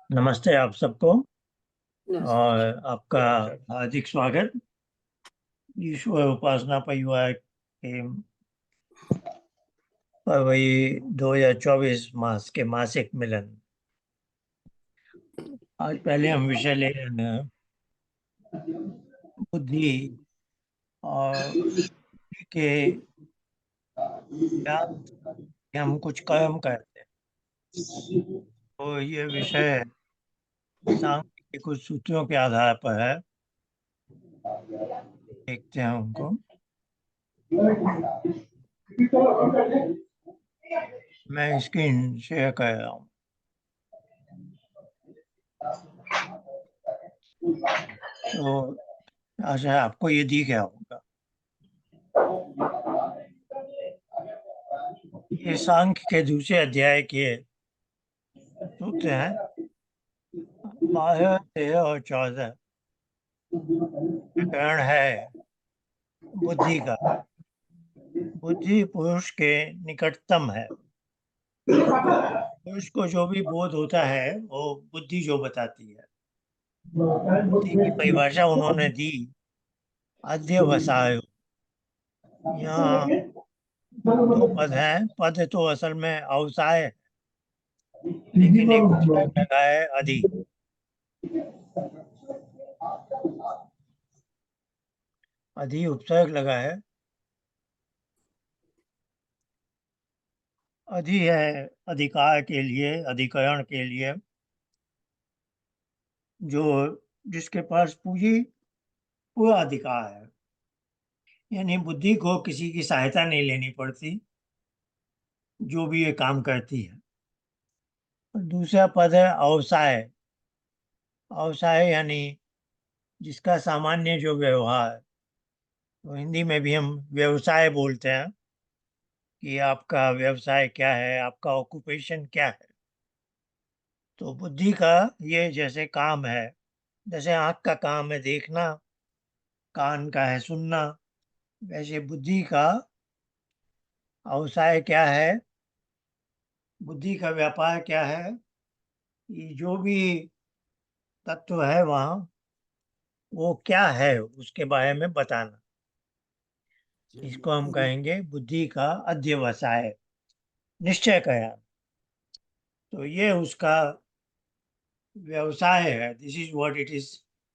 नमस्ते आप सबको। नमस्ते। और आपका हार्दिक स्वागत ईश्वर उपासना परिवार के फरवरी 2024 मास के मासिक मिलन। आज पहले हम विषय ले रहे हैं बुद्धि और बुद्धि के ज्ञान से हम कुछ कर्म करते हैं। तो ये विषय सांख्य के कुछ सूत्रों के आधार पर है। देखते हैं उनको। मैं स्क्रीन शेयर कर रहा हूँ। तो आशा है आपको ये दिख गया होगा। ये सांख्य के दूसरे अध्याय के सूत्र हैं। 12, 13 और 14 प्रकरण है बुद्धि का। बुद्धि पुरुष के निकटतम है। पुरुष को जो भी बोध होता है वो बुद्धि जो बताती है। बुद्धि की परिभाषा उन्होंने दी अध्यवसाय। यहाँ दो पद हैं। पद तो असल में अवसाय है, लेकिन एक उपसर्ग लगा है अधि। अधि उपसर्ग लगा है। अधि है अधिकार के लिए, अधिकरण के लिए, जो जिसके पास पूरा अधिकार है। यानी बुद्धि को किसी की सहायता नहीं लेनी पड़ती, जो भी ये काम करती है। और दूसरा पद है अवसाय। अवसाय यानी जिसका सामान्य जो व्यवहार, तो हिंदी में भी हम व्यवसाय बोलते हैं कि आपका व्यवसाय क्या है, आपका ऑक्यूपेशन क्या है। तो बुद्धि का ये जैसे काम है, जैसे आंख का काम है देखना, कान का है सुनना, वैसे बुद्धि का अवसाय क्या है, बुद्धि का व्यापार क्या है, कि जो भी तत्व है वहाँ वो क्या है उसके बारे में बताना। इसको हम कहेंगे बुद्धि का अध्यवसाय, निश्चय कया। तो ये उसका व्यवसाय है। This is what it is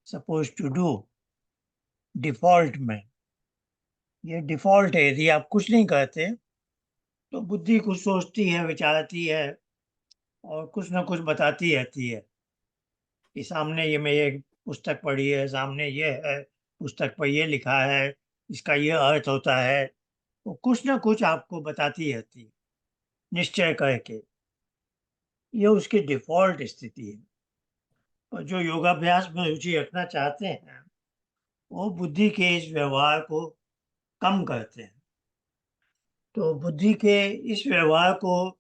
suppose to do default में। ये डिफॉल्ट है। यदि आप कुछ नहीं करते तो बुद्धि कुछ सोचती है, विचारती है और कुछ ना कुछ बताती रहती है कि सामने ये पुस्तक पढ़ी है, सामने ये है, पुस्तक पर ये लिखा है, इसका ये अर्थ होता है। वो कुछ ना कुछ आपको बताती रहती है निश्चय करके। ये उसकी डिफॉल्ट स्थिति है। और जो योगाभ्यास में रुचि रखना चाहते हैं वो बुद्धि के इस व्यवहार को कम करते हैं। तो बुद्धि के इस व्यवहार को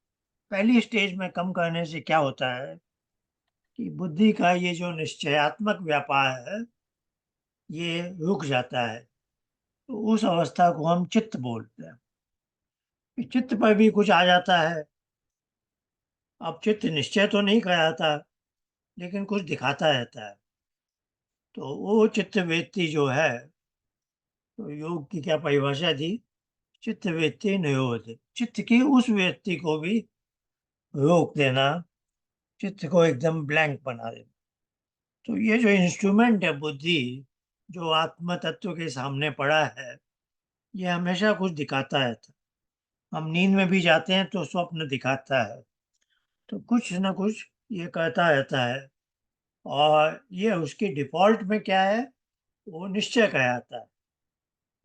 पहली स्टेज में कम करने से क्या होता है कि बुद्धि का ये जो निश्चयात्मक व्यापार है ये रुक जाता है। तो उस अवस्था को हम चित्त बोलते हैं। कि चित्त पर भी कुछ आ जाता है। अब चित्त निश्चय तो नहीं कराता, लेकिन कुछ दिखाता रहता है। तो वो चित्त वृत्ति जो है, तो योग की क्या परिभाषा दी? चित्त वृत्ति निरोध। चित्त की उस वृत्ति को भी रोक देना, चित्त को एकदम ब्लैंक बना देना। तो ये जो इंस्ट्रूमेंट है बुद्धि, जो आत्म तत्व के सामने पड़ा है, ये हमेशा कुछ दिखाता है। हम नींद में भी जाते हैं तो स्वप्न दिखाता है। तो कुछ ना कुछ ये करता रहता है। और ये उसकी डिफॉल्ट में क्या है, वो निश्चय कहलाता है।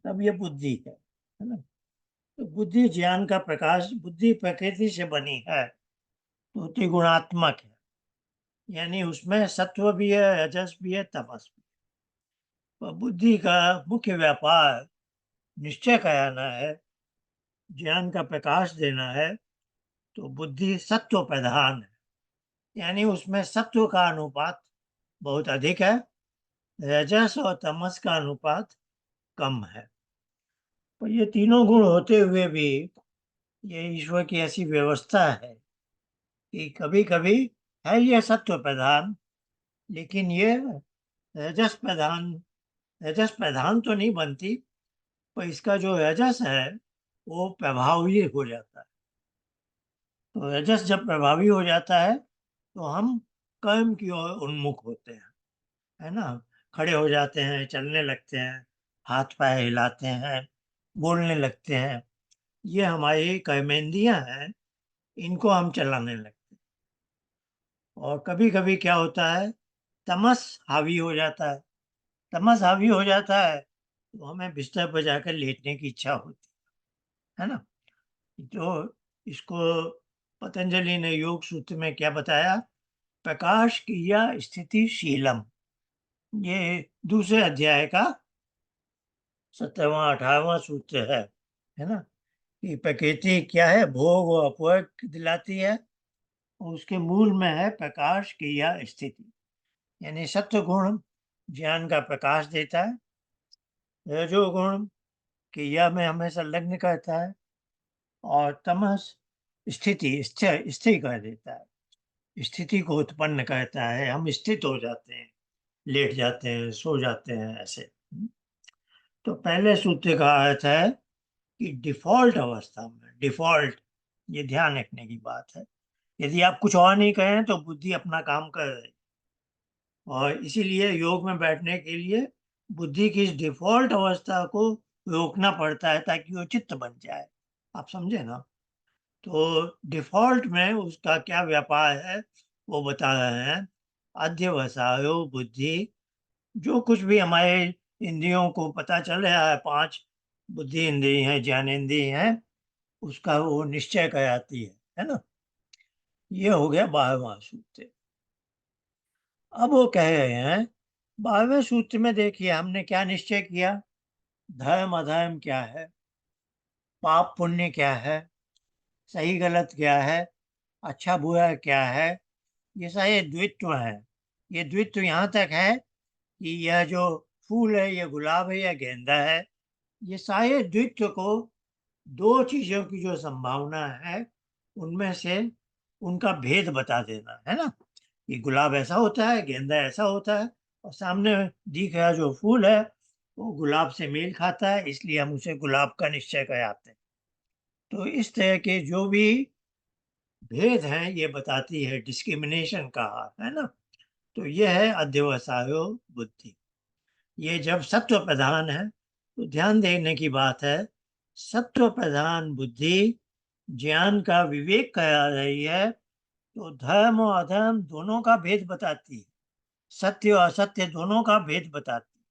तब ये बुद्धि है ना। तो बुद्धि ज्ञान का प्रकाश, बुद्धि प्रकृति से बनी है तो त्रिगुणात्मक है। यानी उसमें सत्व भी है, रजस भी है, तमस भी है। तो बुद्धि का मुख्य व्यापार निश्चय कराना है, ज्ञान का प्रकाश देना है। तो बुद्धि सत्व प्रधान है, यानी उसमें सत्व का अनुपात बहुत अधिक है, रजस और तमस का अनुपात कम है। तो ये तीनों गुण होते हुए भी ये ईश्वर की ऐसी व्यवस्था है कि कभी कभी है ये सत्व प्रधान, लेकिन ये रजस प्रधान, रजस प्रधान तो नहीं बनती, पर इसका जो रजस है वो प्रभावी हो जाता है। तो रजस जब प्रभावी हो जाता है तो हम कर्म की ओर उन्मुख होते हैं, है ना। खड़े हो जाते हैं, चलने लगते हैं, हाथ पैर हिलाते हैं, बोलने लगते हैं। ये हमारी कर्मेंद्रियां हैं, इनको हम चलाने लगते हैं। और कभी कभी क्या होता है, तमस हावी हो जाता है। तमस हावी हो जाता है तो हमें बिस्तर पर जाकर लेटने की इच्छा होती है ना। तो इसको पतंजलि ने योग सूत्र में क्या बताया, प्रकाश क्रिया स्थिति शीलम। ये दूसरे अध्याय का 17वां 18वां सूत्र है ना। कि प्रकृति क्या है, भोग और अपवर्ग दिलाती है, और उसके मूल में है प्रकाश क्रिया स्थिति। यानी सत्व गुण ज्ञान का प्रकाश देता है, रजोगुण क्रिया में हमें संलग्न करता है, और तमस स्थिति स्थिर स्थिर कर देता है, स्थिति को उत्पन्न करता है, हम स्थित हो जाते हैं, लेट जाते हैं, सो जाते हैं ऐसे। तो पहले सूत्र का अर्थ है कि डिफॉल्ट अवस्था में, डिफॉल्ट, ये ध्यान रखने की बात है। यदि आप कुछ और नहीं करें तो बुद्धि अपना काम कर रही है, और इसीलिए योग में बैठने के लिए बुद्धि की इस डिफॉल्ट अवस्था को रोकना पड़ता है ताकि वो चित्त बन जाए। आप समझे ना। तो डिफॉल्ट में उसका क्या व्यापार है वो बता रहे हैं। अध्यवसायो बुद्धि, जो कुछ भी हमारे इंद्रियों को पता चल रहा है, पांच बुद्धि इंद्रिय हैं, ज्ञानेंद्रिय हैं, उसका वो निश्चय कराती है ना। ये हो गया 12वां सूत्र। अब वो कह रहे हैं 12वें सूत्र में, देखिए हमने क्या निश्चय किया, धर्म अधर्म क्या है, पाप पुण्य क्या है, सही गलत क्या है, अच्छा बुरा क्या है। ये सारे द्वित्व हैं। ये द्वित्व यहाँ तक है कि यह जो फूल है, ये गुलाब है या गेंदा है, ये सारे द्वित्व को, दो चीजों की जो संभावना है उनमें से उनका भेद बता देना, है ना। ये गुलाब ऐसा होता है, गेंदा ऐसा होता है, और सामने दिख रहा जो फूल है वो गुलाब से मेल खाता है, इसलिए हम उसे गुलाब का निश्चय कराते हैं। तो इस तरह के जो भी भेद हैं ये बताती है डिस्क्रिमिनेशन का, है ना। तो ये है अध्यवसायो बुद्धि। ये जब सत्व प्रधान है तो ध्यान देने की बात है, सत्व प्रधान बुद्धि ज्ञान का विवेक करा रही है, तो धर्म और अधर्म दोनों का भेद बताती है, सत्य और असत्य दोनों का भेद बताती है।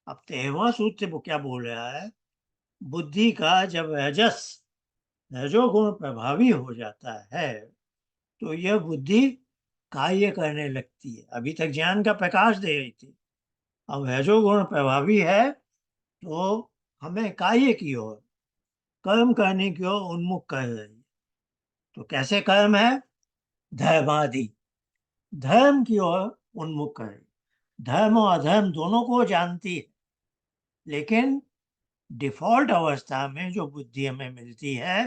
अब 13वां सूत्र वो क्या बोल रहा है, बुद्धि का जब रजोगुण प्रभावी हो जाता है तो यह बुद्धि कार्य करने लगती है। अभी तक ज्ञान का प्रकाश दे रही थी, अब रजोगुण प्रभावी है तो हमें कार्य की ओर, कर्म करने की ओर उन्मुख कर रही है। तो कैसे कर्म है, धर्मादि, धर्म की ओर उन्मुख कर रही है। धर्म और अधर्म दोनों को जानती है, लेकिन डिफॉल्ट अवस्था में जो बुद्धि हमें मिलती है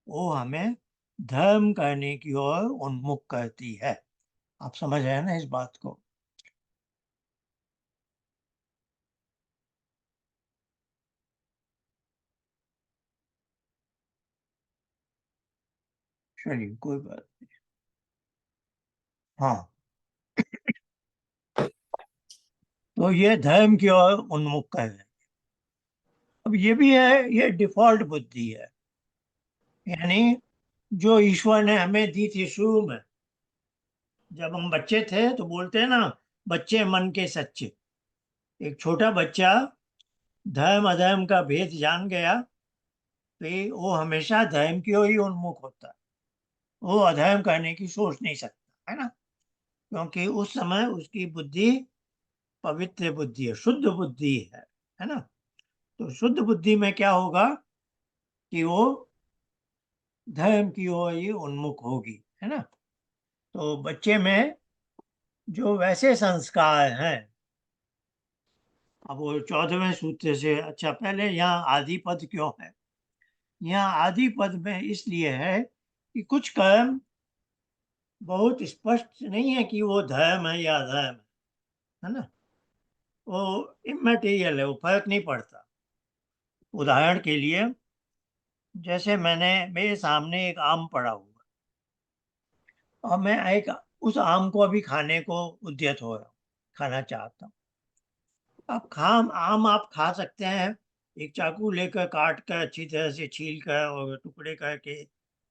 वो हमें धर्म करने की ओर उन्मुख करती है। आप समझ रहे हैं ना इस बात को। चलिए कोई बात। हाँ, तो ये धर्म की ओर उन्मुख कर रहे हैं। अब ये भी है, ये डिफॉल्ट बुद्धि है, यानी जो ईश्वर ने हमें दी थी शुरू में। जब हम बच्चे थे तो बोलते हैं ना, बच्चे मन के सच्चे। एक छोटा बच्चा धर्म अधर्म का भेद जान गया तो वो हमेशा धर्म की ओर ही उन्मुख होता है, वो अधर्म करने की सोच नहीं सकता, है ना। क्योंकि उस समय उसकी बुद्धि पवित्र बुद्धि है, शुद्ध बुद्धि है ना। तो शुद्ध बुद्धि में क्या होगा कि वो धर्म की ओर ही उन्मुख होगी, है ना। तो बच्चे में जो वैसे संस्कार हैं, अब वो 14वें सूत्र से, अच्छा पहले यहाँ आदि पद क्यों है, यहाँ आदि पद में इसलिए है कि कुछ कर्म बहुत स्पष्ट नहीं है कि वो धर्म है या अधर्म है ना? वो इमैटेरियल है, वो फ़र्क नहीं पड़ता। उदाहरण के लिए जैसे मेरे सामने एक आम पड़ा हुआ है और मैं एक उस आम को अभी खाने को उद्यत हो रहा हूँ, खाना चाहता हूँ। अब खाम आम आप खा सकते हैं, एक चाकू लेकर काट कर अच्छी तरह से छील कर और टुकड़े करके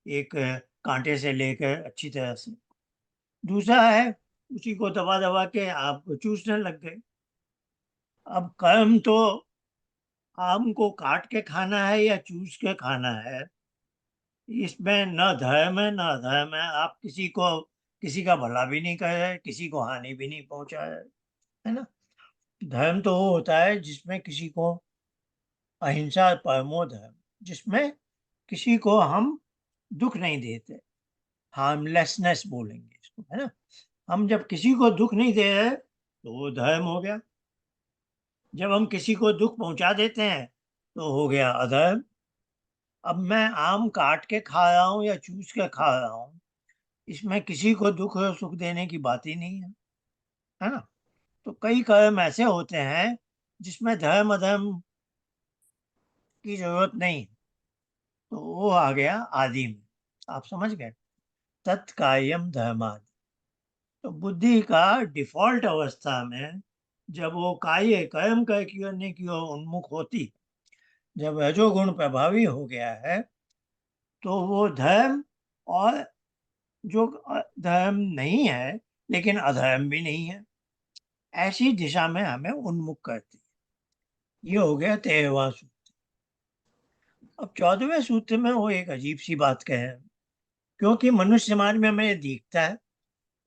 एक काँटे से लेकर अच्छी तरह से। दूसरा है उसी को दबा-दबा के आप चूसने लग गए। अब कर्म तो आम को काट के खाना है या चूस के खाना है, इसमें न धर्म है, न अधर्म है। आप किसी का भला भी नहीं कर रहे, किसी को हानि भी नहीं पहुँचा है ना? धर्म तो वो होता है जिसमें किसी को अहिंसा परमो धर्म, जिसमें किसी को हम दुःख नहीं देते, हार्मलेसनेस बोलेंगे इसको, है ना? हम जब किसी को दुःख नहीं दे रहे, तो वो धर्म हो गया। जब हम किसी को दुःख पहुँचा देते हैं, तो हो गया अधर्म। अब मैं आम काट के खा रहा हूँ या चूस के खा रहा हूँ, इसमें किसी को दुःख और सुख देने की बात ही नहीं है ना? तो कई कर्म ऐसे होते हैं, जिसमें धर्म-अधर्म की ज़रूरत नहीं है, तो वो आ गया आदि में। आप समझ गए? तत्कार्यम धर्मादि। तो बुद्धि का डिफ़ॉल्ट अवस्था में जब वो कर्म करने की ओर उन्मुख होती, जब रजोगुण प्रभावी हो गया है, तो वो धर्म और जो धर्म नहीं है, लेकिन अधर्म भी नहीं है, ऐसी दिशा में हमें उन्मुख करती है। ये हो गया 13वां सूत्र। अब 14वें सूत्र में वो एक अजीब-सी बात कहे हैं, क्योंकि मनुष्य समाज में हमें ये दिखता है,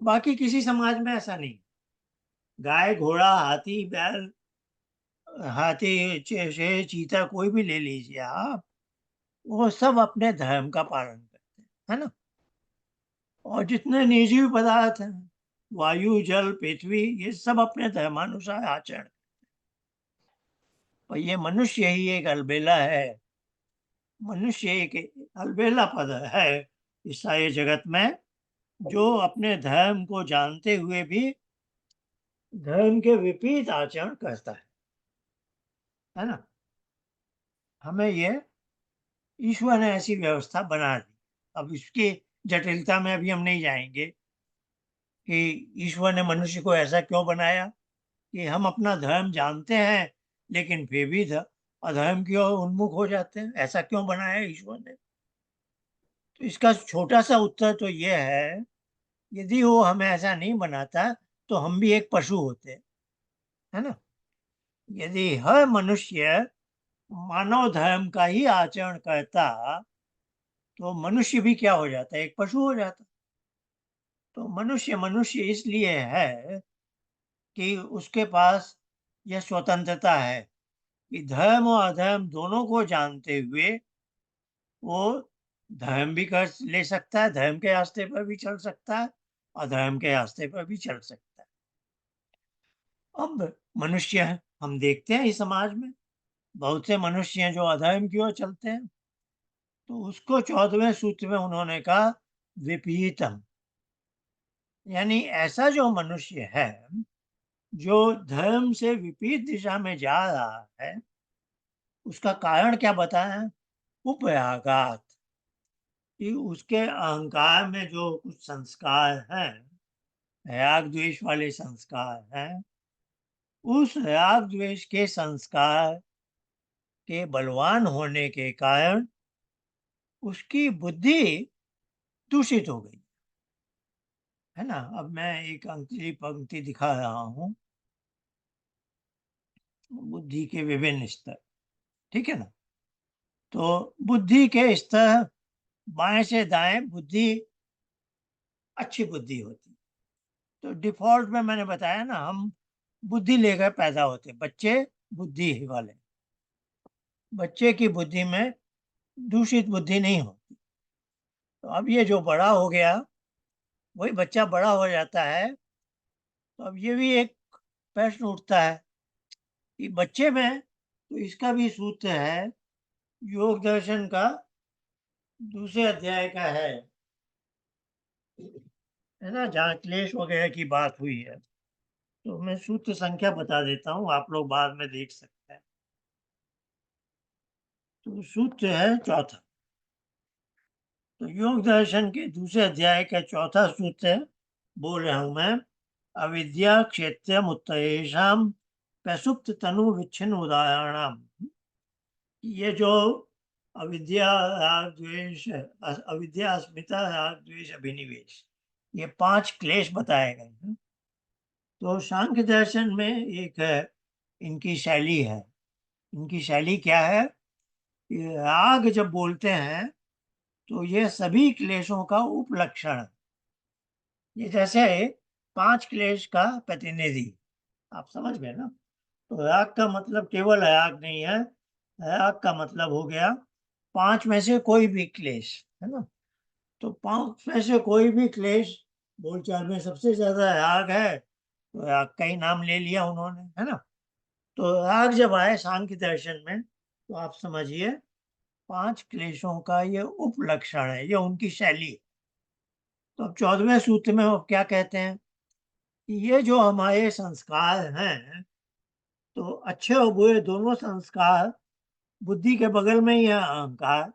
बाकी किसी समाज में ऐसा नहीं। गाय, घोड़ा, हाथी, बैल, शेर, चीता कोई भी ले लीजिए आप, वो सब अपने धर्म का पालन करते हैं, है ना? और जितने निर्जीव पदार्थ हैं, वायु, जल, पृथ्वी, ये सब अपने धर्मानुसार आचरण। और ये मनुष्य ही एक अलबेला है, मनुष्य एक अलबेला पद है इस सारे जगत में, जो अपने धर्म को जानते हुए भी धर्म के विपरीत आचरण करता है ना? हमें ये ईश्वर ने ऐसी व्यवस्था बना दी। अब इसकी जटिलता में अभी हम नहीं जाएँगे कि ईश्वर ने मनुष्य को ऐसा क्यों बनाया कि हम अपना धर्म जानते हैं, लेकिन फिर भी अधर्म की ओर उन्मुख हो जाते हैं। ऐसा क्यों बनाया ईश्वर ने? तो इसका छोटा-सा उत्तर तो ये है, यदि वो हमें ऐसा नहीं बनाता, तो हम भी एक पशु होते, है ना? यदि हर मनुष्य मानव धर्म का ही आचरण करता, तो मनुष्य भी क्या हो जाता? एक पशु हो जाता। तो मनुष्य मनुष्य इसलिए है कि उसके पास यह स्वतंत्रता है कि धर्म और अधर्म दोनों को जानते हुए वो धर्म भी कर ले सकता है, धर्म के रास्ते पर भी चल सकता है, अधर्म के रास्ते पर भी चल सकता है। अब मनुष्य हैं, हम देखते हैं इस समाज में बहुत से मनुष्य हैं जो अधर्म की ओर चलते हैं, तो उसको 14वें सूत्र में उन्होंने कहा विपरीतम, यानी ऐसा जो मनुष्य है जो धर्म से विपरीत दिशा में जा रहा है, उसका कारण क्या बताया? उपरागात, कि उसके अहंकार में जो कुछ संस्कार हैं, राग द्वेष वाले संस्कार हैं, उस राग द्वेष के संस्कार के बलवान होने के कारण उसकी बुद्धि दूषित हो गई, है ना? अब मैं एक अंतिम पंक्ति दिखा रहा हूँ, बुद्धि के विभिन्न स्तर, ठीक है ना? तो बुद्धि के स्तर बाएँ से दाएँ बुद्धि अच्छी बुद्धि होती है। तो डिफ़ॉल्ट में मैंने बताया ना, हम बुद्धि लेकर पैदा होते हैं, बच्चे बुद्धि ही वाले। बच्चे की बुद्धि में दूषित बुद्धि नहीं होती। तो अब ये जो बड़ा हो गया, वही बच्चा बड़ा हो जाता है, तो अब ये भी एक प्रश्न उठता है कि बच्चे में तो इसका भी सूत्र है, योग दर्शन का दूसरे अध्याय का है। है ना, जहाँ क्लेश वगैरह की बात हुई है। तो मैं सूत्र संख्या बता देता हूँ, आप लोग बाद में देख सकते हैं। तो सूत्र है चौथा। तो योग दर्शन के दूसरे अध्याय का चौथा सूत्र है, बोल रहा हूं मैं। अविद्या क्षेत्रम उत्तरेषाम प्रसुप्त तनु विच्छिन्न उदाहरणम। ये जो अविद्या, राग द्वेष, अविद्या अस्मिता, राग द्वेष, अभिनिवेश, ये 5 क्लेश बताए गए हैं। तो सांख्य दर्शन में एक इनकी शैली है। इनकी शैली क्या है? ये राग जब बोलते हैं तो ये सभी क्लेशों का उपलक्षण है। ये जैसे 5 क्लेश का प्रतिनिधि, आप समझ गए ना। तो राग का मतलब केवल राग नहीं है। राग का मतलब हो गया 5 में से कोई भी क्लेश, है ना। तो 5 में से कोई भी क्लेश, बोलचाल में सबसे ज्यादा राग है, तो राग का ही नाम ले लिया उन्होंने, है ना। तो राग जब आए सांख्य दर्शन में, तो आप समझिए 5 क्लेशों का ये उपलक्षण है, ये उनकी शैली है। तो अब 14वें सूत्र में वो क्या कहते हैं कि ये जो हमारे संस्कार हैं, तो अच्छे और बुरे दोनों संस्कार बुद्धि के बगल में ही है अहंकार,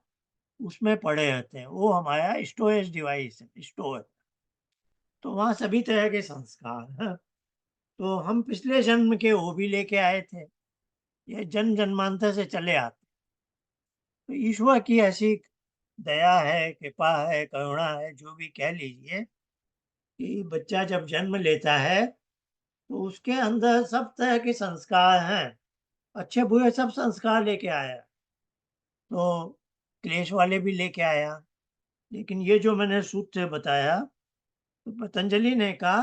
उसमें पड़े रहते हैं। वो हमारा स्टोरेज डिवाइस है, स्टोर। तो वहाँ सभी तरह के संस्कार हैं। तो हम पिछले जन्म के वो भी लेके आए थे, ये जन्म जन्मांतर से चले आते। तो ईश्वर की ऐसी दया है, कृपा है, करुणा है, जो भी कह लीजिए, कि बच्चा जब जन्म लेता है तो उसके अंदर सब तरह के संस्कार हैं, अच्छे बुरे सब संस्कार लेके आया। तो क्लेश वाले भी लेके आया। लेकिन ये जो मैंने सूत्र बताया, तो पतंजलि ने कहा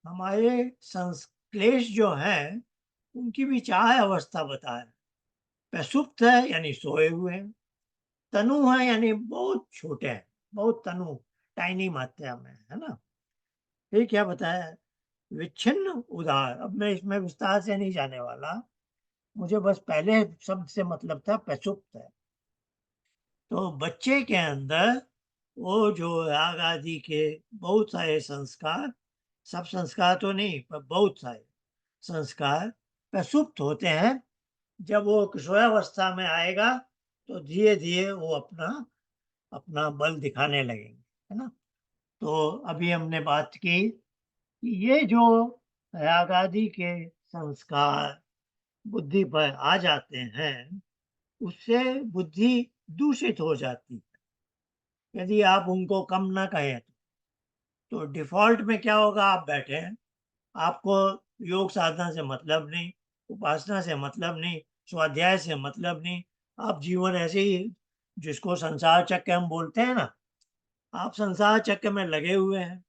हमारे क्लेश जो है उनकी भी 4 अवस्था बताया। प्रसुप्त है यानी सोए हुए हैं, तनु है यानी बहुत छोटे हैं, बहुत तनु, टाइनी मात्रा में, है ना। फिर क्या बताया? विच्छिन्न उदार। अब मैं इसमें विस्तार से नहीं जाने वाला, मुझे बस पहले शब्द से मतलब था प्रसुप्त है। तो बच्चे के अंदर वो जो राग आदि के बहुत सारे संस्कार, सब संस्कार तो नहीं पर बहुत सारे संस्कार प्रसुप्त होते हैं। जब वो किशोरावस्था में आएगा तो धीरे धीरे वो अपना अपना बल दिखाने लगेंगे, है ना। तो अभी हमने बात की कि ये जो राग आदि के संस्कार बुद्धि पर आ जाते हैं, उससे बुद्धि दूषित हो जाती है यदि आप उनको कम ना कहें। तो डिफॉल्ट में क्या होगा? आप बैठे हैं, आपको योग साधना से मतलब नहीं, उपासना से मतलब नहीं, स्वाध्याय से मतलब नहीं, आप जीवन ऐसे ही, जिसको संसार चक्र हम बोलते हैं ना, आप संसार चक्र में लगे हुए हैं।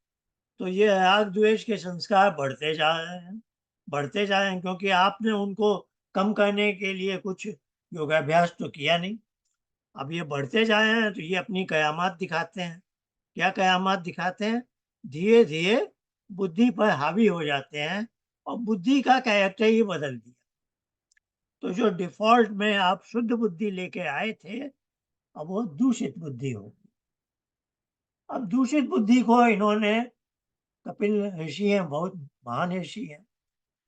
तो ये राग द्वेष के संस्कार बढ़ते जा रहे हैं, बढ़ते जा रहे हैं, क्योंकि आपने उनको कम करने के लिए कुछ योगाभ्यास तो किया नहीं। अब ये बढ़ते जा रहे हैं तो ये अपनी कयामत दिखाते हैं। क्या कयामत दिखाते हैं? धीरे धीरे बुद्धि पर हावी हो जाते हैं और बुद्धि का कैरेक्टर ही बदल दिया। तो जो डिफॉल्ट में आप शुद्ध बुद्धि लेके आए थे, अब वो दूषित बुद्धि होगी। अब दूषित बुद्धि को इन्होंने, कपिल ऋषि हैं, बहुत महान ऋषि हैं,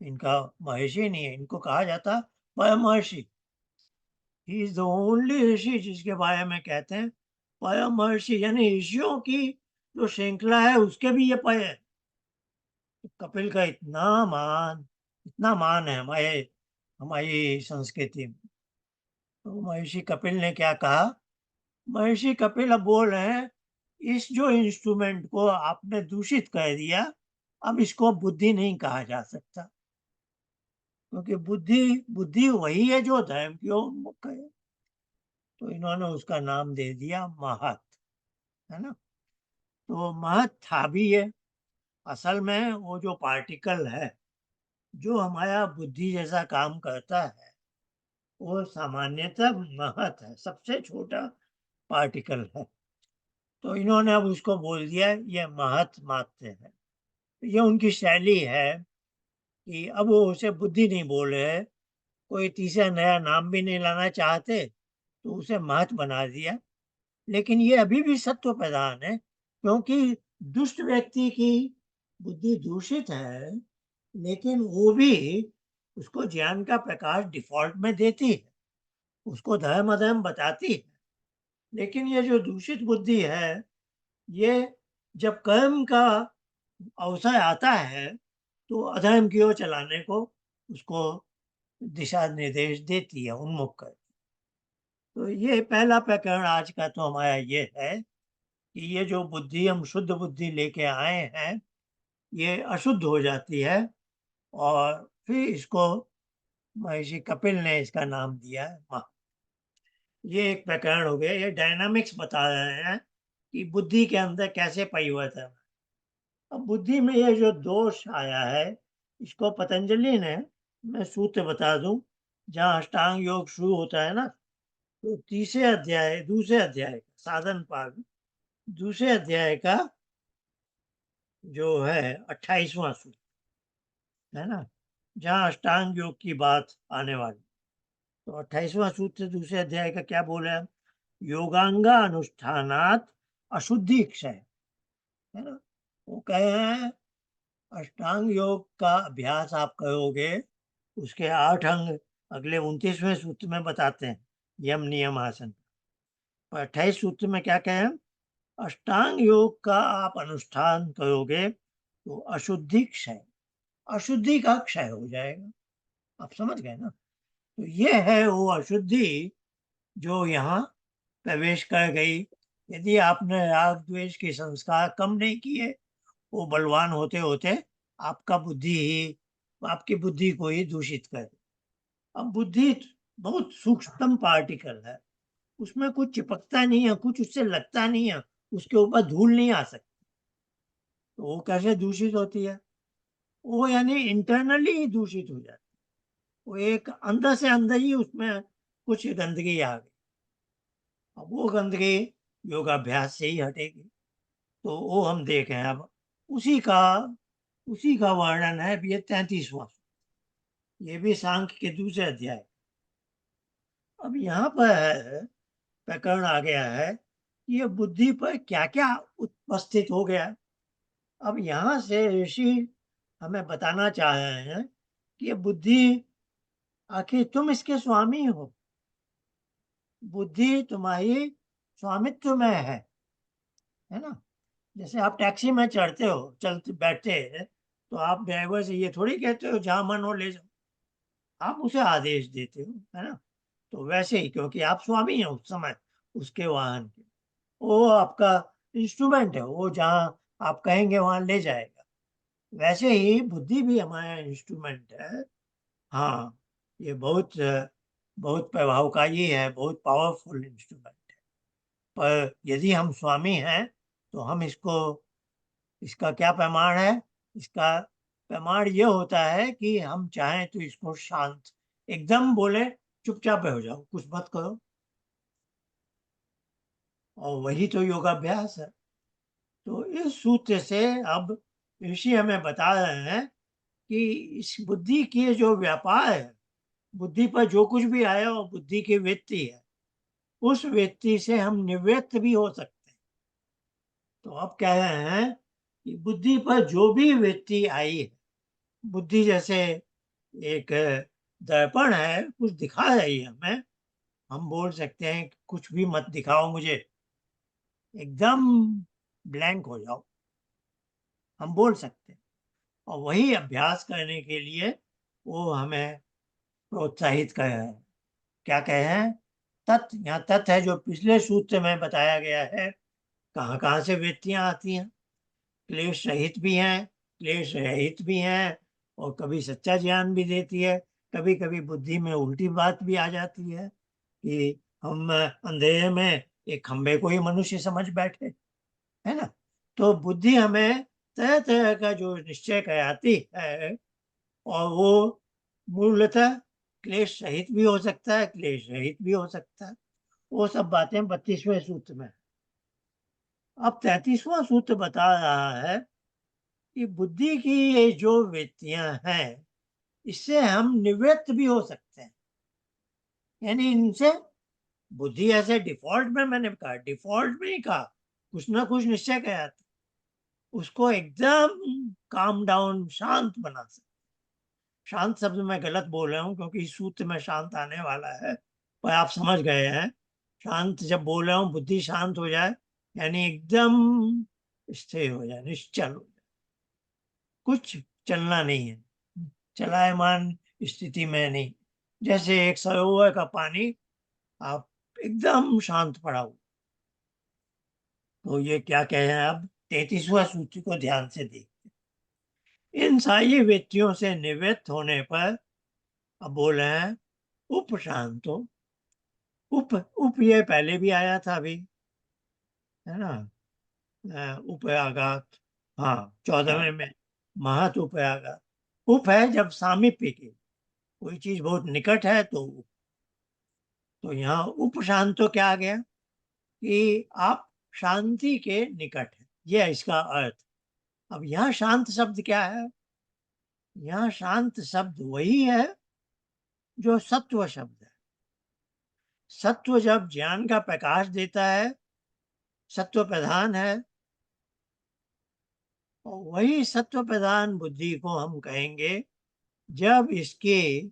इनका महर्षि नहीं है, इनको कहा जाता परमर्षि। ही इज द ओनली ऋषि जिसके बारे में कहते हैं परमर्षि, यानी ऋषियों की जो श्रृंखला है उसके भी ये परे है। तो कपिल का इतना मान है हमारे हमारी संस्कृति में। तो महर्षि कपिल ने क्या कहा? महर्षि कपिल अब बोल रहे हैं, इस जो इंस्ट्रूमेंट को आपने दूषित कर दिया, अब इसको बुद्धि नहीं कहा जा सकता, क्योंकि बुद्धि बुद्धि वही है जो धर्म की ओर उन्मुख है। तो इन्होंने उसका नाम दे दिया महत, है ना। तो महत था भी है। असल में वो जो पार्टिकल है जो हमारा बुद्धि जैसा काम करता है, वो सामान्यतः महत है, सबसे छोटा पार्टिकल है। तो इन्होंने अब उसको बोल दिया ये महत मात्र है। ये उनकी शैली है कि अब वो उसे बुद्धि नहीं बोल रहे हैं, कोई तीसरा नया नाम भी नहीं लाना चाहते, तो उसे महत बना दिया। लेकिन ये अभी भी सत्व प्रधान है, क्योंकि दुष्ट व्यक्ति की बुद्धि दूषित है, लेकिन वो भी उसको ज्ञान का प्रकाश डिफ़ॉल्ट में देती है, उसको धर्म-अधर्म बताती है। लेकिन ये जो दूषित बुद्धि है, ये जब कर्म का अवसर आता है, तो अधर्म की ओर चलाने को उसको दिशा निर्देश देती है, उन्मुख करती है। तो ये पहला प्रकरण आज का तो हमारा ये है कि ये जो बुद्धि हम शुद्ध बुद्धि लेके आए हैं, ये अशुद्ध हो जाती है और फिर इसको महर्षि कपिल ने इसका नाम दिया है ये एक प्रकरण हो गया। ये डायनामिक्स बता रहे हैं कि बुद्धि के अंदर कैसे परिवर्तन है। अब बुद्धि में ये जो दोष आया है, इसको पतंजलि ने, मैं सूत्र बता दूं, जहाँ अष्टांग योग शुरू होता है ना, तो तीसरे अध्याय दूसरे अध्याय का साधन पाठ, दूसरे अध्याय का जो है 28वां सूत्र है ना, जहाँ अष्टांग योग की बात आने वाली। तो 28वां सूत्र दूसरे अध्याय का क्या बोला है? योगांगा अनुष्ठानात अशुद्धि क्षय, है ना। वो कहे हैं अष्टांग योग का अभ्यास आप करोगे, उसके 8 अंग अगले 29वें सूत्र में बताते हैं, यम नियम आसन। और 28 सूत्र में क्या कहे हैं? अष्टांग योग का आप अनुष्ठान करोगे तो अशुद्धि क्षय, अशुद्धि का क्षय हो जाएगा। आप समझ गए ना? तो ये है वो अशुद्धि जो यहाँ प्रवेश कर गई। यदि आपने राग द्वेष के संस्कार कम नहीं किए, वो बलवान होते-होते आपका बुद्धि ही आपकी बुद्धि को ही दूषित कर दे। अब बुद्धि बहुत सूक्ष्मतम पार्टिकल है, उसमें कुछ चिपकता नहीं है, कुछ उससे लगता नहीं है, उसके ऊपर धूल नहीं आ सकती। तो वो कैसे दूषित होती है? वो यानी इंटरनली ही दूषित हो जाती है। वो एक अंदर से अंदर ही उसमें कुछ गंदगी आ गई। अब वो गंदगी योगाभ्यास से ही हटेगी। तो वो हम देख रहे हैं अब। उसी का उसी का वर्णन है ये 33वां। ये भी सांख्य के दूसरे अध्याय। अब यहाँ पर है, प्रकरण आ गया है, ये बुद्धि पर क्या-क्या उपस्थित हो गया। अब यहाँ से ऋषि हमें बताना चाह रहे हैं कि ये बुद्धि, आखिर तुम इसके स्वामी हो। बुद्धि तुम्हारी स्वामित्व में है ना? जैसे आप टैक्सी में चढ़ते हो, चलते बैठते हैं, तो आप ड्राइवर से ये थोड़ी कहते हो जहाँ मन हो ले जाओ। आप उसे आदेश देते हो, है ना? तो वैसे ही, क्योंकि आप स्वामी हैं उस समय उसके वाहन के। वो आपका इंस्ट्रूमेंट है, वो जहाँ आप कहेंगे वहाँ ले जाएगा। वैसे ही बुद्धि भी हमारा इंस्ट्रूमेंट है। हाँ, ये बहुत प्रभावकारी है, बहुत पावरफुल इंस्ट्रूमेंट है। पर यदि हम स्वामी हैं, तो हम इसका क्या प्रमाण है? इसका प्रमाण ये होता है कि हम चाहें तो इसको शांत एकदम बोले, चुपचाप हो जाओ, कुछ मत करो। और वही तो योगाभ्यास है। तो इस सूत्र से अब ऋषि हमें बता रहे हैं कि इस बुद्धि के जो व्यापार है, बुद्धि पर जो कुछ भी आया वो बुद्धि की वृत्ति है। उस वृत्ति से हम निवृत्त भी हो सकते हैं। तो अब कह रहे हैं कि बुद्धि पर जो भी वृत्ति आई है, बुद्धि जैसे एक दर्पण है, कुछ दिखा रही है हमें। हम बोल सकते हैं कि कुछ भी मत दिखाओ मुझे, एकदम ब्लैंक हो जाओ, हम बोल सकते हैं। और वही अभ्यास करने के लिए वो हमें प्रोत्साहित कर रहे हैं। क्या कहे हैं? तत्, यहाँ तत् है जो पिछले सूत्र में बताया गया है। कहाँ-कहाँ से वृत्तियाँ आती हैं? क्लेश रहित भी हैं, क्लेश रहित भी हैं, और कभी सच्चा ज्ञान भी देती है। कभी-कभी बुद्धि में उल्टी बात भी आ जाती है कि हम अंधेरे में एक खंभे को ही मनुष्य समझ बैठे, है ना? तो बुद्धि हमें तरह-तरह का जो निश्चय कराती है, और वो मूलतः क्लेश रहित भी हो सकता है, क्लेश रहित भी हो सकता है। वो सब बातें 32वें सूत्र में। अब 33वां सूत्र बता रहा है कि बुद्धि की ये जो वृत्तियां हैं, इससे हम निवृत्त भी हो सकते हैं। यानी इनसे बुद्धि ऐसे डिफ़ॉल्ट में, मैंने कहा डिफ़ॉल्ट में ही कहा, कुछ ना कुछ निश्चय कराती। उसको एकदम काम डाउन, शांत बना सकते। शांत शब्द मैं गलत बोल रहा हूँ क्योंकि इस सूत्र में शांत आने वाला है, पर आप समझ गए हैं। शांत जब बोल रहा हूँ, बुद्धि शांत हो जाए यानी एकदम स्थिर हो जाए, निश्चल हो जाए, कुछ चलना नहीं है, चलायमान स्थिति में नहीं। जैसे एक सरोवर का पानी आप एकदम शांत पड़ा हो। तो ये क्या कहे हैं, अब 33वां सूत्र को ध्यान से देखते। इन सारी वृत्तियों से निवृत्त होने पर अब बोल रहे हैं उपशांतो। उप ये पहले भी आया था अभी, है ना, उपयागात, हाँ, 14वें में महत उपयागात। उप है जब सामीप्य के, कोई चीज बहुत निकट है तो तो यहाँ उप शांतो क्या आ गया कि आप शांति के निकट है, ये है इसका अर्थ। अब यहाँ शांत शब्द क्या है, यहाँ शांत शब्द वही है जो सत्व शब्द है। सत्व जब ज्ञान का प्रकाश देता है, सत्व प्रधान है, और वही सत्व प्रधान बुद्धि को हम कहेंगे जब इसकी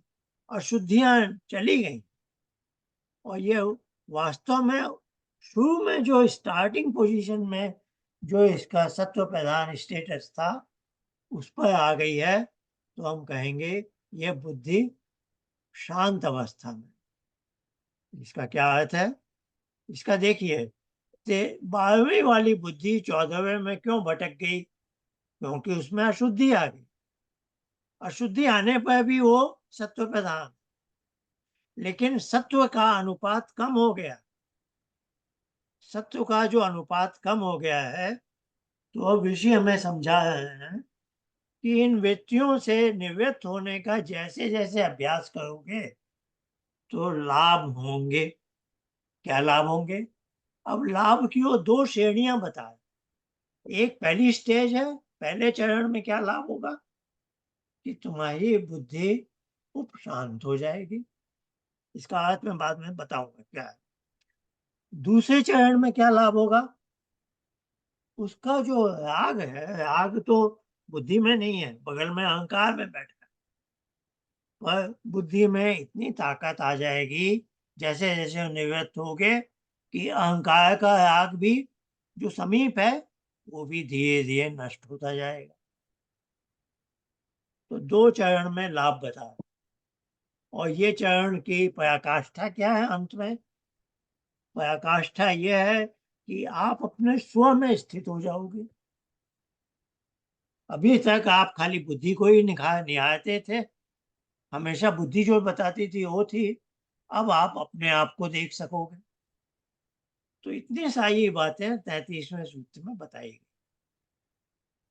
अशुद्धियां चली गई। और ये वास्तव में शुरू में जो स्टार्टिंग पोजीशन में जो इसका सत्व प्रधान स्टेटस था उस पर आ गई है, तो हम कहेंगे ये बुद्धि शांत अवस्था में। इसका क्या अर्थ है, इसका देखिए, 12वीं वाली बुद्धि 14वें में क्यों भटक गई, क्योंकि उसमें अशुद्धि आ गई। अशुद्धि आने पर भी वो सत्व प्रधान, लेकिन सत्व का अनुपात कम हो गया। सत्व का जो अनुपात कम हो गया है, तो अब ऋषि हमें समझा रहे हैं कि इन वृत्तियों से निवृत्त होने का जैसे जैसे अभ्यास करोगे तो लाभ होंगे। क्या लाभ होंगे, अब लाभ की वो दो श्रेणियां बताए। एक पहली स्टेज है, पहले चरण में क्या लाभ होगा कि तुम्हारी बुद्धि उपशांत हो जाएगी। इसका अर्थ मैं बाद में बताऊंगा क्या है। दूसरे चरण में क्या लाभ होगा, उसका जो राग है, राग तो बुद्धि में नहीं है, बगल में अहंकार में बैठा है, पर बुद्धि में इतनी ताकत आ जाएगी जैसे जैसे निवृत्त होगे कि अहंकार का राग भी जो समीप है वो भी धीरे धीरे नष्ट होता जाएगा। तो दो चरण में लाभ बताया, और ये चरण की पराकाष्ठा क्या है अंत में, पराकाष्ठा यह है कि आप अपने स्व में स्थित हो जाओगे। अभी तक आप खाली बुद्धि को ही निहारते थे, हमेशा बुद्धि जो बताती थी वो थी, अब आप अपने आप को देख सकोगे। तो इतनी सारी बातें 33वें सूत्र में बताई गई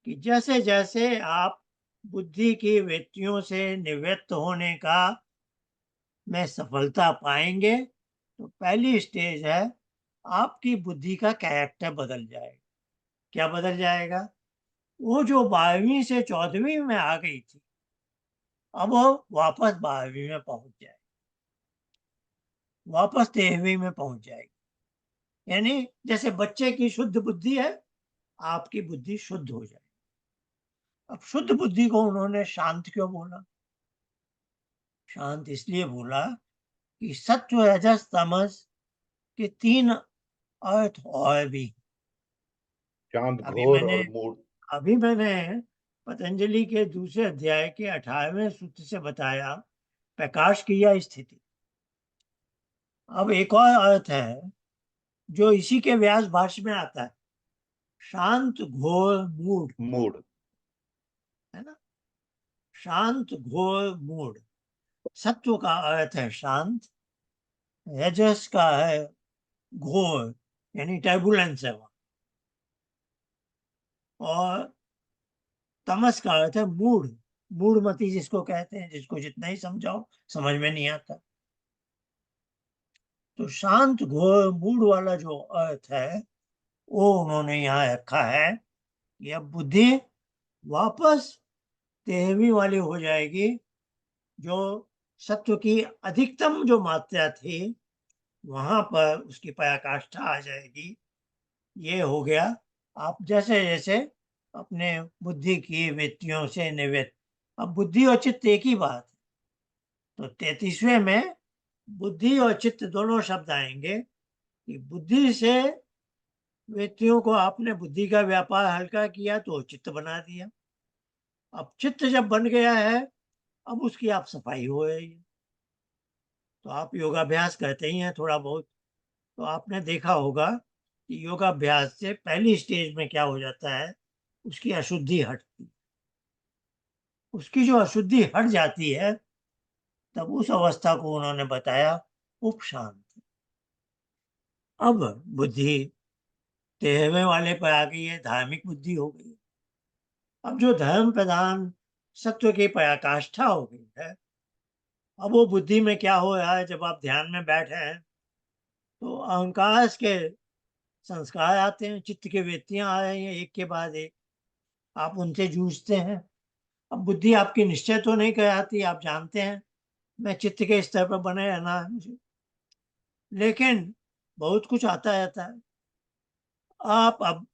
कि जैसे जैसे आप बुद्धि की वृत्तियों से निवृत्त होने का में सफलता पाएंगे, तो पहली स्टेज है आपकी बुद्धि का कैरेक्टर बदल जाएगा। क्या बदल जाएगा, वो जो 12वीं से 14वीं में आ गई थी अब वो वापस 12वीं में पहुंच जाए, वापस 13वीं में पहुंच जाएगी। यानी जैसे बच्चे की शुद्ध बुद्धि है, आपकी बुद्धि शुद्ध हो जाए। अब शुद्ध बुद्धि को उन्होंने शांत क्यों बोला, शांत इसलिए बोला कि सत्व रजस तमस के तीन अर्थ और भी। शांत, अभी घोर मैंने और मूड। अभी मैंने पतंजलि के दूसरे अध्याय के 18वें सूत्र से बताया प्रकाश की यह स्थिति। अब एक और अर्थ है जो इसी के व्यास भाष्य में आता है, शांत घोर मूड, मूड। है ना, शांत घोर मूड। सत्व का अर्थ है शांत, रजस का है घोर यानी टर्बुलेंस है वहां, और तमस का अर्थ है मूड, मूडमती जिसको कहते हैं, जिसको जितना ही समझाओ समझ में नहीं आता। तो शांत घोर मूड वाला जो अर्थ है वो उन्होंने यहाँ रखा है कि अब बुद्धि वापस 13वीं वाली हो जाएगी, जो सत्व की अधिकतम जो मात्रा थी वहां पर उसकी पराकाष्ठा आ जाएगी। ये हो गया आप जैसे जैसे अपने बुद्धि की वृत्तियों से निवृत्त। अब बुद्धि और चित्त एक ही बात है। तो 33वें में बुद्धि और चित्त दोनों शब्द आएंगे कि बुद्धि से वृत्तियों को आपने बुद्धि का व्यापार हल्का किया तो चित्त बना दिया। अब चित्त जब बन गया है, अब उसकी आप सफाई हो रही है। तो आप योगाभ्यास करते ही हैं थोड़ा बहुत, तो आपने देखा होगा कि योगाभ्यास से पहली स्टेज में क्या हो जाता है, उसकी अशुद्धि हटती है। उसकी जो अशुद्धि हट जाती है, तब उस अवस्था को उन्होंने बताया उपशांति। अब बुद्धि 13वें वाले पर आ गई है, धार्मिक बुद्धि हो गई। अब जो धर्म प्रधान सत्व की पराकाष्ठा हो गई है, अब वो बुद्धि में क्या हो रहा है, जब आप ध्यान में बैठे हैं तो अहंकार के संस्कार आते हैं, चित्त की वृत्तियां आ रही हैं एक के बाद एक, आप उनसे जूझते हैं। अब बुद्धि आपकी निश्चय तो नहीं कराती, आप जानते हैं मैं चित्त के स्तर पर बने रहना है मुझे, लेकिन बहुत कुछ आता रहता है। आप अब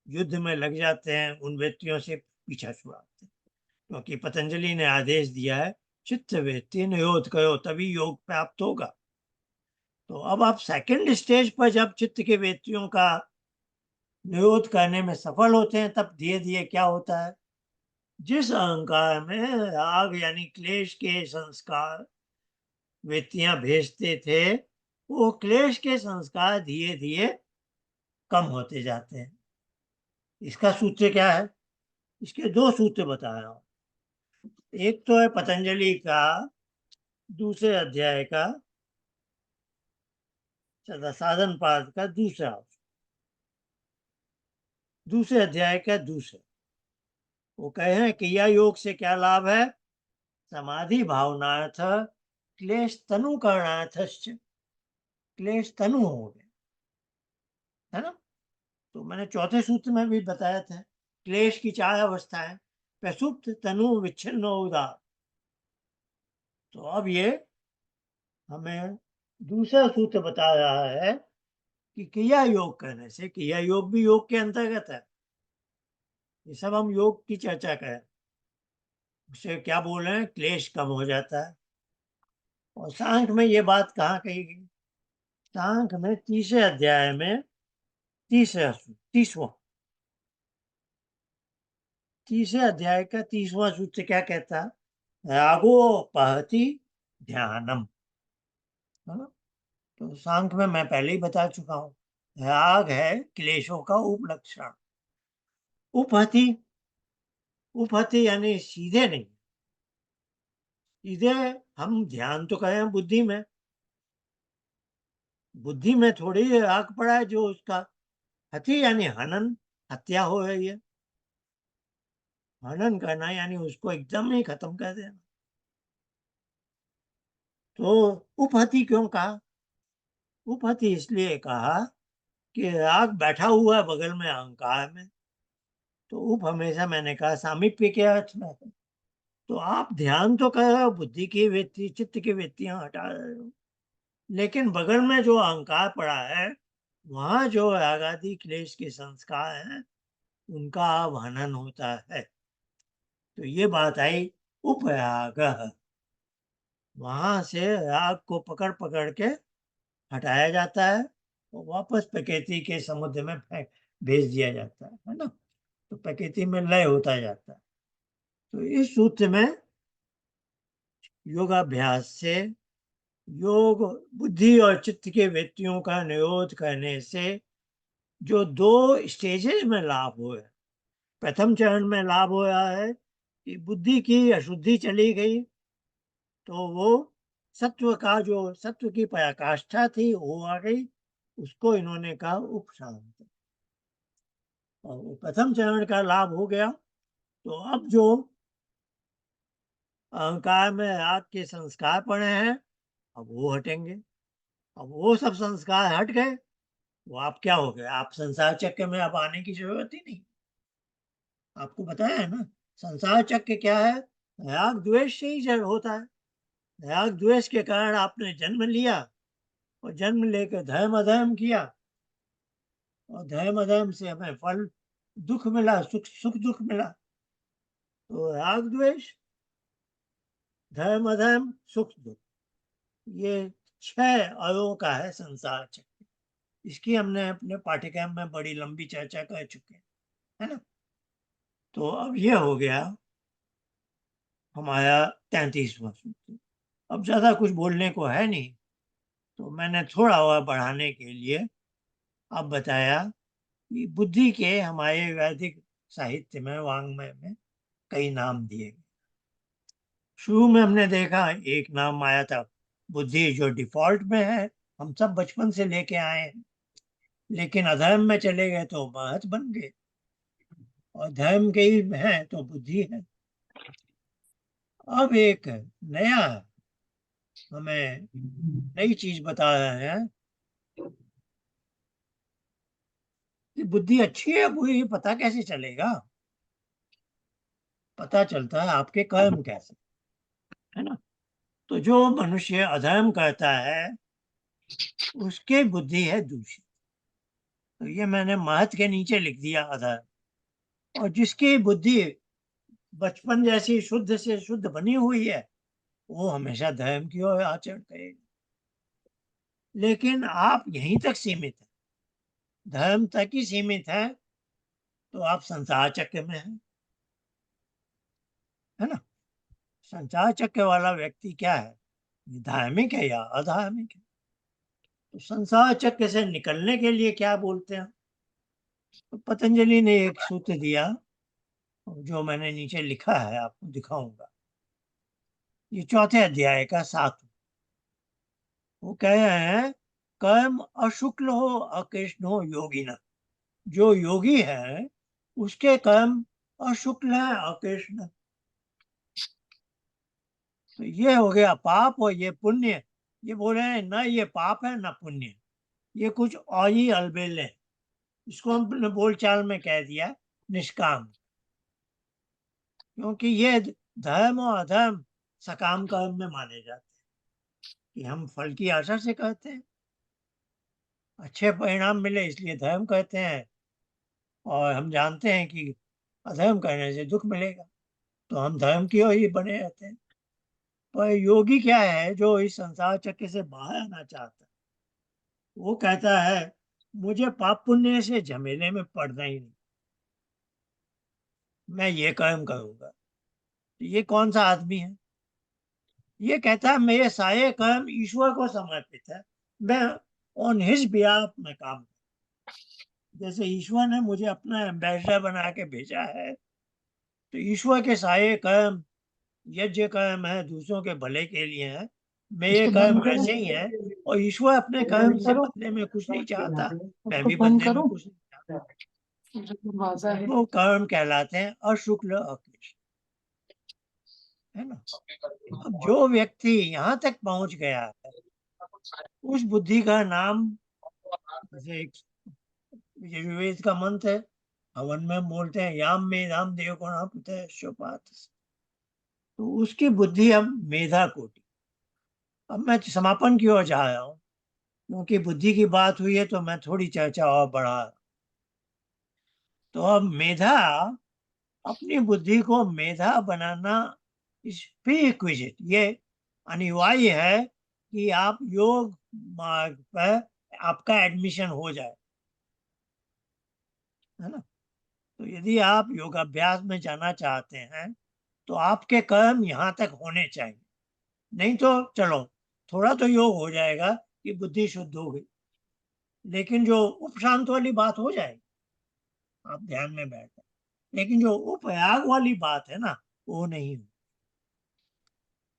युद्ध में लग जाते हैं, उन व्यक्तियों से पीछा छुड़ाते हैं, क्योंकि पतंजलि ने आदेश दिया है चित्त वृत्ति निरोध करो तभी योग प्राप्त होगा। तो अब आप सेकंड स्टेज पर जब चित्त के वृत्तियों का निरोध करने में सफल होते हैं, तब धीरे धीरे क्या होता है, जिस अहंकार में राग यानी क्लेश के संस्कार वृत्तियां भेजते थे, वो क्लेश के संस्कार धीरे धीरे कम होते जाते हैं। इसका सूत्र क्या है, इसके दो सूत्र बता रहा हूं। एक तो है पतंजलि का दूसरे अध्याय का साधन पाद का दूसरे अध्याय का दूसरा। वो कहे हैं क्रिया योग से क्या लाभ है, समाधि भावनार्थ क्लेश तनु करणार्थ, क्लेश तनु हो गए, है ना। तो मैंने चौथे सूत्र में भी बताया था, क्लेश की 4 अवस्थाएं, प्रसुप्त तनु विच्छिन्न उदार। तो अब ये हमें दूसरा सूत्र बता रहा है कि क्रिया योग करने से, क्रिया योग भी योग के अंतर्गत है, ये सब हम योग की चर्चा करें, उससे क्या बोल रहे हैं, क्लेश कम हो जाता है। और सांख्य में ये बात कहाँ कही गई, सांख्य में 30वें अध्याय में तीसवां 30वें अध्याय का 30वां सूत्र क्या कहता है, रागो पहति ध्यानम, है ना। तो सांख्य में मैं पहले ही बता चुका हूं, राग है क्लेशों का उपलक्षण। उपहति, उपहति यानी सीधे नहीं, सीधे हम ध्यान तो करें बुद्धि में, बुद्धि में थोड़ी राग पड़ा है जो उसका हति यानी हनन, हत्या हो रही है। हनन करना यानी उसको एकदम ही खत्म कर देना। तो उपहति क्यों कहा, उपहति इसलिए कहा कि राग बैठा हुआ है बगल में अहंकार में, तो उप हमेशा मैंने कहा सामीप्य के अर्थ में है। तो आप ध्यान तो कर रहे हो, बुद्धि की वृत्ति चित्त की वृत्तियां हटा रहे हो, लेकिन बगल में जो अहंकार पड़ा है, वहां जो राग आदि क्लेश के संस्कार हैं, उनका हनन होता है। तो ये बात आई उपराग, वहां से राग को पकड़ पकड़ के हटाया जाता है और वापस प्रकृति के समुद्र में फेंक भेज दिया जाता है ना। तो प्रकृति में लय होता जाता है। तो इस सूत्र में योगाभ्यास से योग बुद्धि और चित्त के वृत्तियों का निरोध करने से जो 2 स्टेजेस में लाभ हुए, प्रथम चरण में लाभ हो रहा है कि बुद्धि की अशुद्धि चली गई, तो वो सत्व का जो सत्व की पराकाष्ठा थी वो आ गई, उसको इन्होंने कहा उपशांति। और वो प्रथम चरण का लाभ हो गया, तो अब जो अहंकार में राग के संस्कार पड़े हैं, अब वो हटेंगे। अब वो सब संस्कार हट गए, वो आप क्या हो गए, आप संसार चक्र में अब आने की जरूरत ही नहीं। आपको बताया है ना, संसार चक्र क्या है, राग द्वेष से ही जड़ होता है। राग द्वेष के कारण आपने जन्म लिया, और जन्म लेकर धर्म अधर्म किया, और धर्म अधर्म से हमें फल दुख मिला, सुख दुख मिला, तो राग द्वेष, धर्म अधर्म, सुख दुख, ये 6 अवयवों का है संसार चक्र। इसकी हमने अपने पाठ्यक्रम में बड़ी लंबी चर्चा कर चुके हैं, है ना? तो अब ये हो गया हमारा 33वां सूत्र। अब ज़्यादा कुछ बोलने को है नहीं, तो मैंने थोड़ा और बढ़ाने के लिए अब बताया कि बुद्धि के हमारे वैदिक साहित्य में, वाङ्मय में कई नाम दिए गए। शुरू में हमने देखा एक नाम आया था बुद्धि, जो डिफ़ॉल्ट में है, हम सब बचपन से लेके आए हैं। लेकिन अधर्म में चले गए तो महत बन गए, और धर्म के ही हैं तो बुद्धि है। अब एक नया हमें नई चीज़ बता रहे हैं कि बुद्धि अच्छी है बुरी है पता कैसे चलेगा? पता चलता है आपके कर्म कैसे, है ना? तो जो मनुष्य अधर्म करता है उसकी बुद्धि है दूषित। तो ये मैंने महत के नीचे लिख दिया अधर्म। और जिसकी बुद्धि बचपन जैसी शुद्ध से शुद्ध बनी हुई है, वो हमेशा धर्म की ओर आचरण करेगा। लेकिन आप यहीं तक सीमित हैं, धर्म तक ही सीमित हैं, तो आप संसार चक्र में हैं, है ना? संसार चक्र वाला व्यक्ति क्या है? ये धार्मिक है या अधार्मिक है? तो संसार चक्र से निकलने के लिए क्या बोलते हैं? तो पतंजलि ने एक सूत्र दिया, जो मैंने नीचे लिखा है, आपको दिखाऊंगा। ये चौथे अध्याय का 7। वो कह रहे हैं, कर्म अशुक्ल हो अकृष्ण हो योगिना। जो योगी है उसके कर्म अशुक्ल है, अकृष्ण। तो ये हो गया पाप और ये पुण्य। ये बोल रहे हैं ना ये पाप है ना पुण्य, ये कुछ और ही अलबेल है। इसको हमने बोलचाल में कह दिया निष्काम, क्योंकि ये धर्म और अधर्म सकाम कर्म में माने जाते हैं, कि हम फल की आशा से करते हैं, अच्छे परिणाम मिले इसलिए धर्म करते हैं, और हम जानते हैं कि अधर्म करने से दुख मिलेगा, तो हम धर्म की ओर ही बने रहते हैं। पर योगी क्या है, जो इस संसार चक्र से बाहर आना चाहता है, वो कहता है मुझे पाप पुण्य से झमेले में पड़ना ही नहीं, मैं ये कर्म करूंगा। तो ये कौन सा आदमी है? ये कहता है मेरे सारे कर्म ईश्वर को समर्पित है, मैं ऑन हिज बिहाफ में काम करूं। जैसे ईश्वर ने मुझे अपना एम्बेसडर बना के भेजा है, तो ईश्वर के सारे कर्म, यज्ञ कर्म है, दूसरों के भले के लिए है, मेरे इसको कर्म बंद करो, वैसे ही है। और ईश्वर अपने इसको कर्म बंद से करो, बदले में कुछ नहीं चाहता, मैं उसको भी बंद बदले में करो। कुछ नहीं चाहता। दरवाजा है। वो कर्म कहलाते हैं अशुक्ल अकृष्ण, है ना? अब जो व्यक्ति यहाँ तक पहुंच गया है, उस बुद्धि का नाम, जैसे एक यजुर्वेद का मंत्र है, हवन में बोलते हैं याम में राम देव गुणा पुत्र शोपात। तो उसकी बुद्धि अब मेधा कोटि। अब मैं समापन की ओर जा रहा हूँ, क्योंकि बुद्धि की बात हुई है तो मैं थोड़ी चर्चा और बढ़ा। तो अब मेधा, अपनी बुद्धि को मेधा बनाना इज प्रीरिक्विजिट, ये अनिवार्य है कि आप योग मार्ग पर आपका एडमिशन हो जाए, है ना? तो यदि आप योगाभ्यास में जाना चाहते हैं तो आपके कर्म यहाँ तक होने चाहिए। नहीं तो चलो थोड़ा तो योग हो जाएगा कि बुद्धि शुद्ध हो गई, लेकिन जो उपशांत वाली बात हो जाएगी, आप ध्यान में बैठ जाए, लेकिन जो उपयाग वाली बात है ना, वो नहीं हो।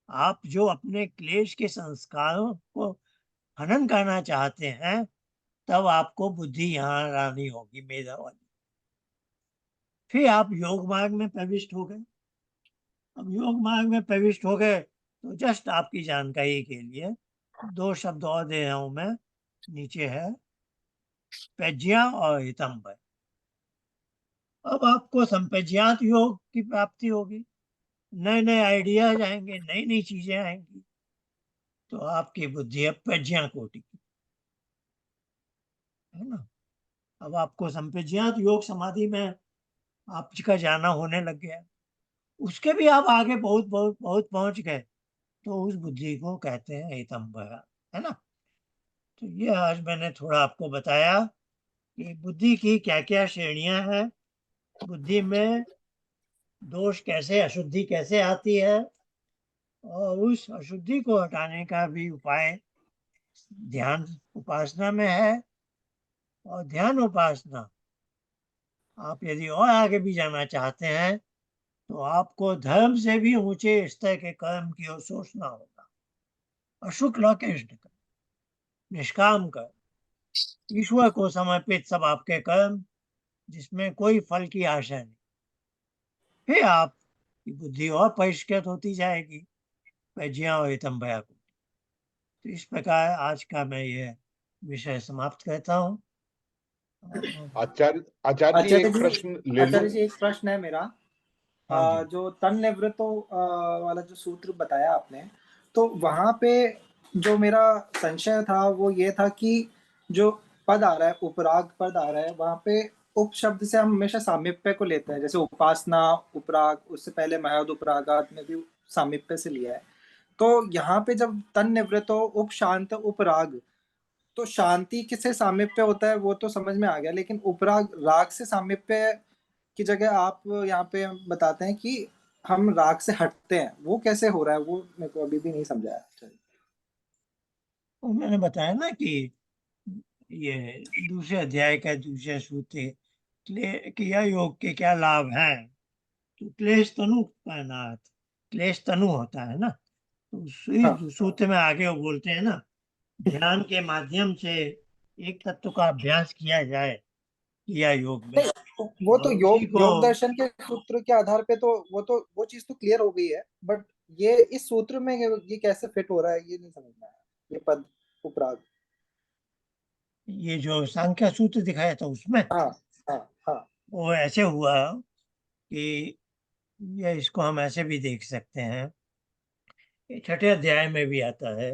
आप जो अपने क्लेश के संस्कारों को हनन करना चाहते हैं, तब आपको बुद्धि यहाँ लानी होगी, मेधा वाली। फिर आप योग मार्ग में प्रविष्ट हो गए। अब योग मार्ग में प्रविष्ट हो गए तो जस्ट आपकी जानकारी के लिए 2 शब्द और दे रहा हूं मैं, नीचे है प्रज्ञा और हितंबर। अब आपको संप्रज्ञात योग की प्राप्ति होगी, नए नए आइडियाज आएंगे, नई नई चीजें आएंगी, तो आपकी बुद्धि अब प्रज्ञा कोटि की, है ना? अब आपको संप्रज्ञात योग समाधि में आपका जाना होने लग गया, उसके भी आप आगे बहुत बहुत बहुत पहुंच गए, तो उस बुद्धि को कहते हैं हेतंबया, है ना। तो ये आज मैंने थोड़ा आपको बताया कि बुद्धि की क्या क्या श्रेणियां हैं, बुद्धि में दोष कैसे, अशुद्धि कैसे आती है, और उस अशुद्धि को हटाने का भी उपाय ध्यान उपासना में है। और ध्यान उपासना, आप यदि और आगे भी जाना चाहते हैं तो आपको धर्म से भी ऊंचे स्तर के कर्म की ओर सोचना होगा। अशुक्ल कृष्ण कर्म, निष्काम कर्म, ईश्वर को समर्पित सब आपके कर्म, जिसमें कोई फल की आशा नहीं, फिर आपकी बुद्धि और परिष्कृत होती जाएगी प्रज्ञा और हितंभया को। तो इस प्रकार आज का मैं ये विषय समाप्त करता हूँ। आचार्य आचार्य जी आचार्य एक जी प्रश्न ले लूं। आचार्य जी एक प्रश्न है मेरा। हाँ जी। जो तन निवृत्तो वाला जो सूत्र बताया आपने, तो वहां पे जो मेरा संशय था वो ये था कि जो पद आ रहा है, उपराग पद आ रहा है, वहां पे उप शब्द से हम हमेशा सामीप्य को लेते हैं, जैसे उपासना उपराग, उससे पहले महद उपरागात में भी सामीप्य से लिया है। तो यहाँ पे जब तन निवृत्तो उप शांत उपराग, तो शांति किससे सामीप्य होता है वो तो समझ में आ गया, लेकिन उपराग राग से सामीप्य की जगह आप यहाँ पे बताते हैं कि हम राग से हटते हैं, वो कैसे हो रहा है, वो मेरे को अभी भी नहीं समझाया। तो मैंने बताया ना कि ये दूसरे अध्याय का दूसरा सूत्र, क्रिया योग के क्या लाभ हैं। तो क्लेश तनु का नाथ, क्लेश तनु होता है ना, तो हाँ, इस सूत्र में आगे वो बोलते हैं ना, ध्यान के माध्यम से एक तत्व का अभ्यास किया जाए क्रिया योग में, नहीं वो तो और उसी योग को। योग दर्शन के सूत्र के आधार पे तो वो चीज तो क्लियर हो गई है, बट ये इस सूत्र में ये कैसे फिट हो रहा है ये नहीं समझ में आया, ये पद उपराग। ये जो सांख्य सूत्र दिखाया था उसमें हाँ हाँ हाँ। वो ऐसे हुआ कि ये, इसको हम ऐसे भी देख सकते हैं, ये छठे अध्याय में भी आता है,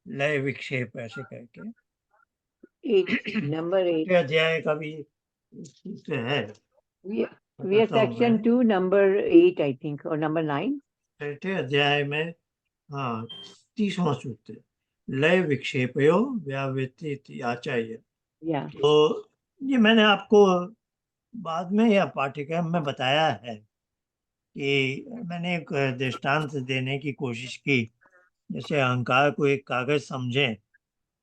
लय विक्षेप ऐसे करके। 8, number 8. छठे अध्याय का भी सूत्र है, We are बताता हूँ मैं। section 2, number 8, I think, or number 9. छठे अध्याय में, हाँ, 30वां सूत्र, लय विक्षेपयो व्यावृत्ति आचार्य। Yeah. तो ये मैंने आपको बाद में या पाठ्यक्रम में बताया है कि मैंने एक दृष्टांत देने की कोशिश की, जैसे अहंकार को एक कागज समझें,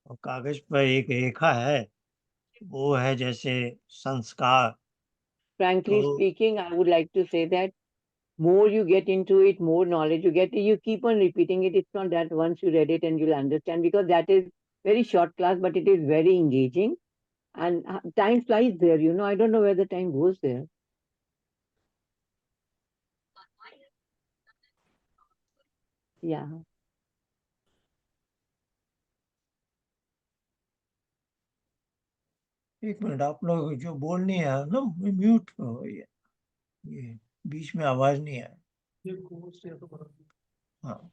और कागज पर एक रेखा है, वो है जैसे संस्कार। Frankly तो speaking, I would like to say that more you get into it, more knowledge you get, you keep on repeating it. It's not that once you read it and you'll understand, because that is very short class, but it is very engaging. And time flies there, I don't know where the time goes there. Yeah. एक minute, आप लोग जो बोल नहीं है ना, mute हो, ये बीच में आवाज नहीं आए। हाँ,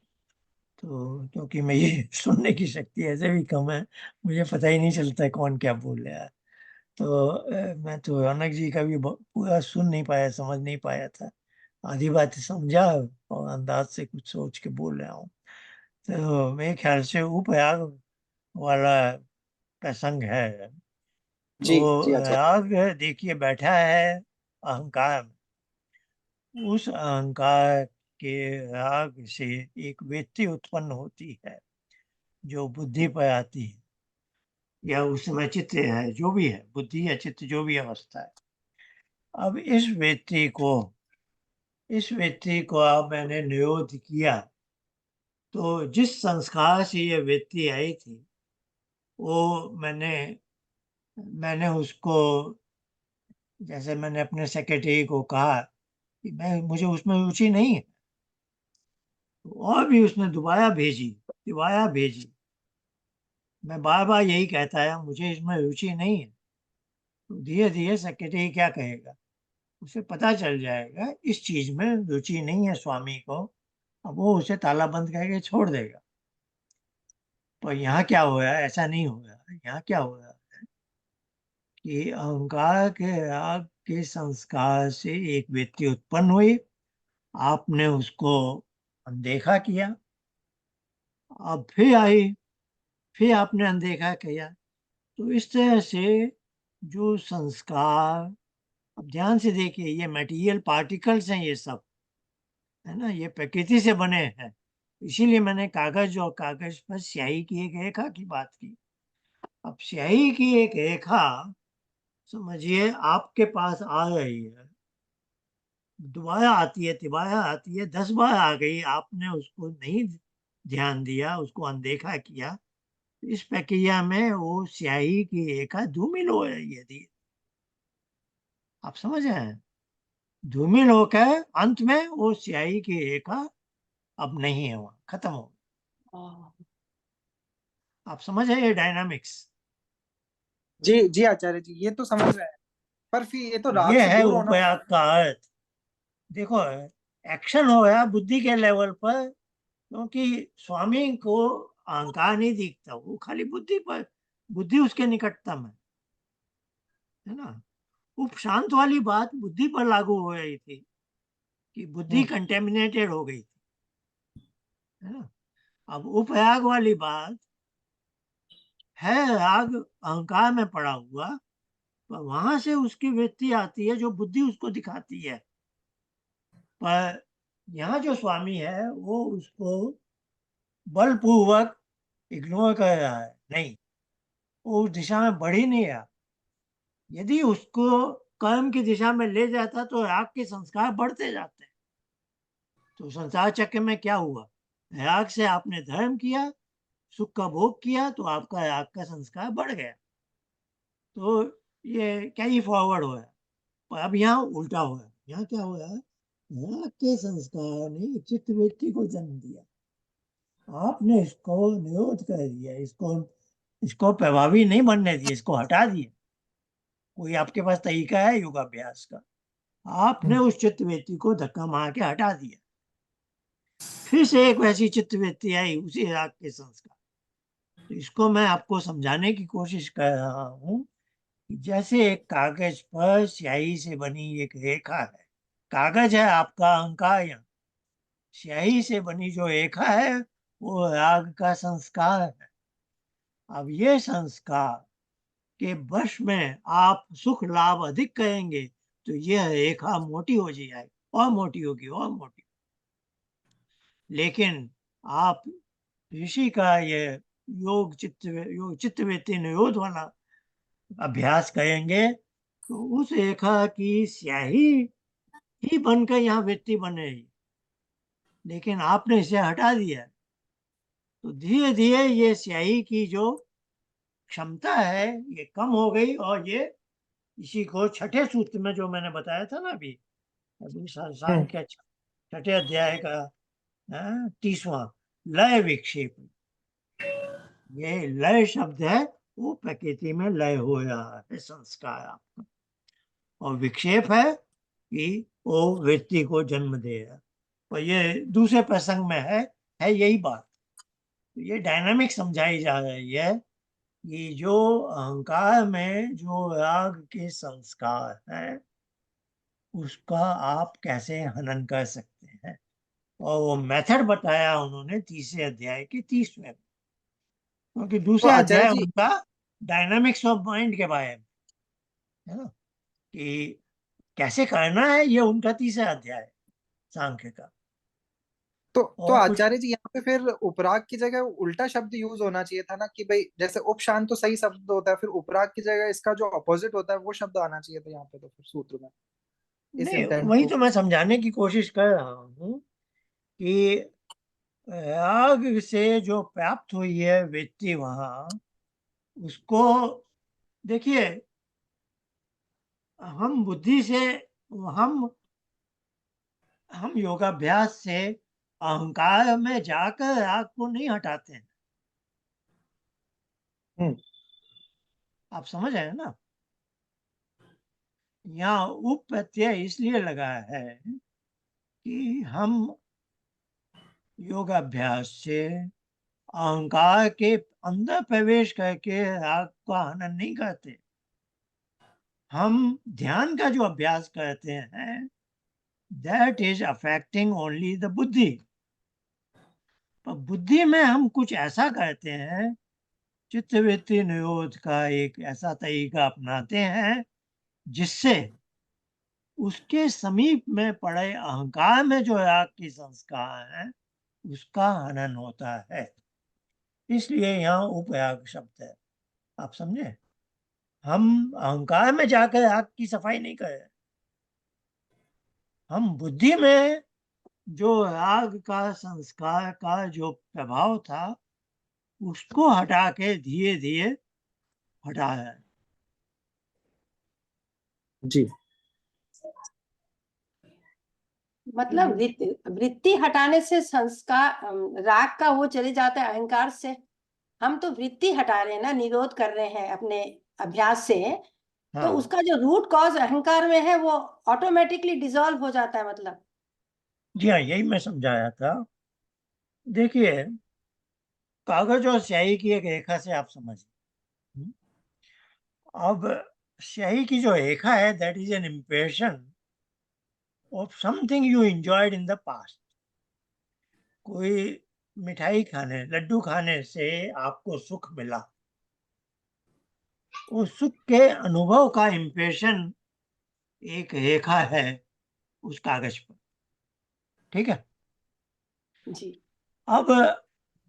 तो क्योंकि मैं ये सुनने की शक्ति ऐसे भी कम है, मुझे पता ही नहीं चलता है कौन क्या बोल रहा है। तो मैं तो रौनक जी का भी पूरा सुन नहीं पाया, समझ नहीं पाया था, आधी बात समझा और अंदाज से कुछ सोच के बोल रहा हूँ। तो मेरे ख्याल से उपराग वाला प्रसंग है। जी तो जी अच्छा। राग देखिए बैठा है अहंकार में, उस अहंकार के राग से एक वृत्ति उत्पन्न होती है जो बुद्धि पर आती है, या उस समय चित्त है, जो भी है, बुद्धि या चित्त जो भी अवस्था है। अब इस व्यक्ति को अब मैंने निरोध किया, तो जिस संस्कार से ये व्यक्ति आई थी, वो मैंने उसको, जैसे मैंने अपने सेक्रेटरी को कहा कि मुझे उसमें रुचि नहीं है, तो और भी उसने दोबारा भेजी। मैं बार बार यही कहता है मुझे इसमें रुचि नहीं है, तो धीरे धीरे सेक्रेटरी क्या कहेगा, उसे पता चल जाएगा इस चीज में रुचि नहीं है स्वामी को, अब वो उसे ताला बंद करके छोड़ देगा। पर यहाँ क्या हो रहा है, ऐसा नहीं हो रहा है। यहाँ क्या हो रहा है कि अहंकार के राग के संस्कार से एक व्यक्ति उत्पन्न हुई, आपने उसको अनदेखा किया, अब फिर आई, फिर आपने अनदेखा किया। तो इस तरह से जो संस्कार, अब ध्यान से देखिए, ये मटेरियल पार्टिकल्स हैं, ये सब है ना, ये प्रकृति से बने हैं। इसीलिए मैंने कागज और कागज पर स्याही की एक रेखा की बात की। अब स्याही की एक रेखा समझिए आपके पास आ रही है, दोबारा आती है, तिबारा आती है, 10 बार आ गई, आपने उसको नहीं ध्यान दिया, उसको अनदेखा किया। इस प्रक्रिया में वो स्याही की रेखा धूमिल हो रही है धीरे। आप समझ रहे हैं, धूमिल होकर अंत में वो स्याही की रेखा अब नहीं है, वहां खत्म हो गई। आप समझ रहे ये डायनामिक्स? जी जी आचार्य जी, ये तो समझ रहे हैं, पर फिर ये तो राग ये से है दूर होना। उपयाग का अर्थ। देखो, एक्शन हो गया बुद्धि के लेवल पर, क्योंकि स्वामी को अहंकार नहीं दिखता, वो खाली बुद्धि पर, बुद्धि उसके निकटतम है ना। उपशांत वाली बात बुद्धि पर लागू हो रही थी कि बुद्धि कंटेमिनेटेड हो गई थी, है ना। अब उपयाग वाली बात है, राग अहंकार में पड़ा हुआ, पर वहां से उसकी वृत्ति आती है जो बुद्धि उसको दिखाती है। पर यहाँ जो स्वामी है वो उसको बलपूर्वक इग्नोर कर रहा है, नहीं, वो उस दिशा में बढ़ ही नहीं रहा। यदि उसको कर्म की दिशा में ले जाता तो राग के संस्कार बढ़ते जाते। तो संसार चक्र में क्या हुआ, राग से आपने धर्म किया, सुख का भोग किया, तो आपका राग का संस्कार बढ़ गया, तो ये कैरी फॉरवर्ड हो रहा है। पर अब यहाँ उल्टा हो रहा है, यहाँ क्या हो रहा है, राग के संस्कार ने चित्त वृत्ति को जन्म दिया, आपने इसको निरोध कर दिया, इसको इसको प्रभावी नहीं बनने दिया, इसको हटा दिया। कोई आपके पास तरीका है योगाभ्यास का, आपने उस चित्तवृत्ति को धक्का मार के हटा दिया, फिर से एक वैसी चित्तवृत्ति आई उसी राग के संस्कार। तो इसको मैं आपको समझाने की कोशिश कर रहा हूँ कि जैसे एक कागज पर स्याही से बनी एक रेखा है, कागज है आपका अहंकार, यहाँ स्याही से बनी जो रेखा है वो राग का संस्कार है। अब ये संस्कार के वश में आप सुख लाभ अधिक करेंगे तो यह रेखा मोटी हो जाएगी, और मोटी होगी, और मोटी। लेकिन आप ऋषि का ये योग चित्तवृत्ति निरोध वाला अभ्यास करेंगे तो उस रेखा की स्याही ही बनकर यहाँ वृत्ति बनेगी, लेकिन आपने इसे हटा दिया, तो धीरे धीरे ये स्याही की जो क्षमता है ये कम हो गई, और ये इसी को छठे सूत्र में जो मैंने बताया था ना अभी, सांख्य छठे अध्याय का 30वां लय विक्षेप, ये लय शब्द है, वो प्रकृति में लय हो रहा है संस्कार आपका, और विक्षेप है कि वो व्यक्ति को जन्म दे रहा है। और ये दूसरे प्रसंग में है यही बात। तो ये डायनामिक समझाई जा रही है कि जो अहंकार में जो राग के संस्कार है उसका आप कैसे हनन कर सकते हैं, और वो मेथड बताया उन्होंने तीसरे अध्याय के 30वें, क्योंकि तो दूसरा आचार्य अध्याय जी, उनका डायनामिक्स ऑफ माइंड के बारे में है ना, कि कैसे करना है, ये उनका तीसरा अध्याय है सांख्य का। तो और कुछ आचार्य जी, यहाँ पे फिर उपराग की जगह उल्टा शब्द यूज होना चाहिए था ना, कि भाई जैसे उपशांत तो सही शब्द होता है, फिर उपराग की जगह इसका जो अपोजिट होता है वो शब्द आना चाहिए था यहाँ पे, तो फिर सूत्र में इस नहीं, इंटेंट वही को। तो मैं समझाने की कोशिश कर रहा हूँ कि राग से जो प्राप्त हुई है वृत्ति वहां, उसको देखिए, हम बुद्धि से, हम हम योगाभ्यास से अहंकार में जाकर राग को नहीं हटाते हैं। हम्म आप समझ रहे हैं ना, यहाँ उप प्रत्यय इसलिए लगा है कि हम योगाभ्यास से अहंकार के अंदर प्रवेश करके राग का हनन नहीं करते, हम ध्यान का जो अभ्यास करते हैं that is affecting only the बुद्धि। पर बुद्धि में हम कुछ ऐसा करते हैं, चित्तवृत्ति निरोध का एक ऐसा तरीका अपनाते हैं जिससे उसके समीप में पड़े अहंकार में जो राग की संस्कार है उसका हनन होता है। इसलिए यहाँ उपराग शब्द है, आप समझे। हम अहंकार में जाकर राग की सफाई नहीं कर रहे, हम बुद्धि में जो राग का संस्कार का जो प्रभाव था उसको हटा के धीरे धीरे हटा रहे हैं। जी। मतलब वृत्ति हटाने से संस्कार राग का वो चले जाता है अहंकार से। हम तो वृत्ति हटा रहे हैं ना, निरोध कर रहे हैं अपने अभ्यास से। तो हाँ उसका जो रूट कॉज अहंकार में है वो ऑटोमेटिकली डिसॉल्व हो जाता है मतलब। जी हाँ, यही मैं समझाया था। देखिए, कागज और स्याही की एक रेखा से आप समझिए। अब स्याही की जो रेखा है that is an impression of something you enjoyed in the past. कोई मिठाई खाने, लड्डू खाने से आपको सुख मिला, उस सुख के अनुभव का इम्प्रेशन एक रेखा है उस कागज पर, ठीक है। जी। अब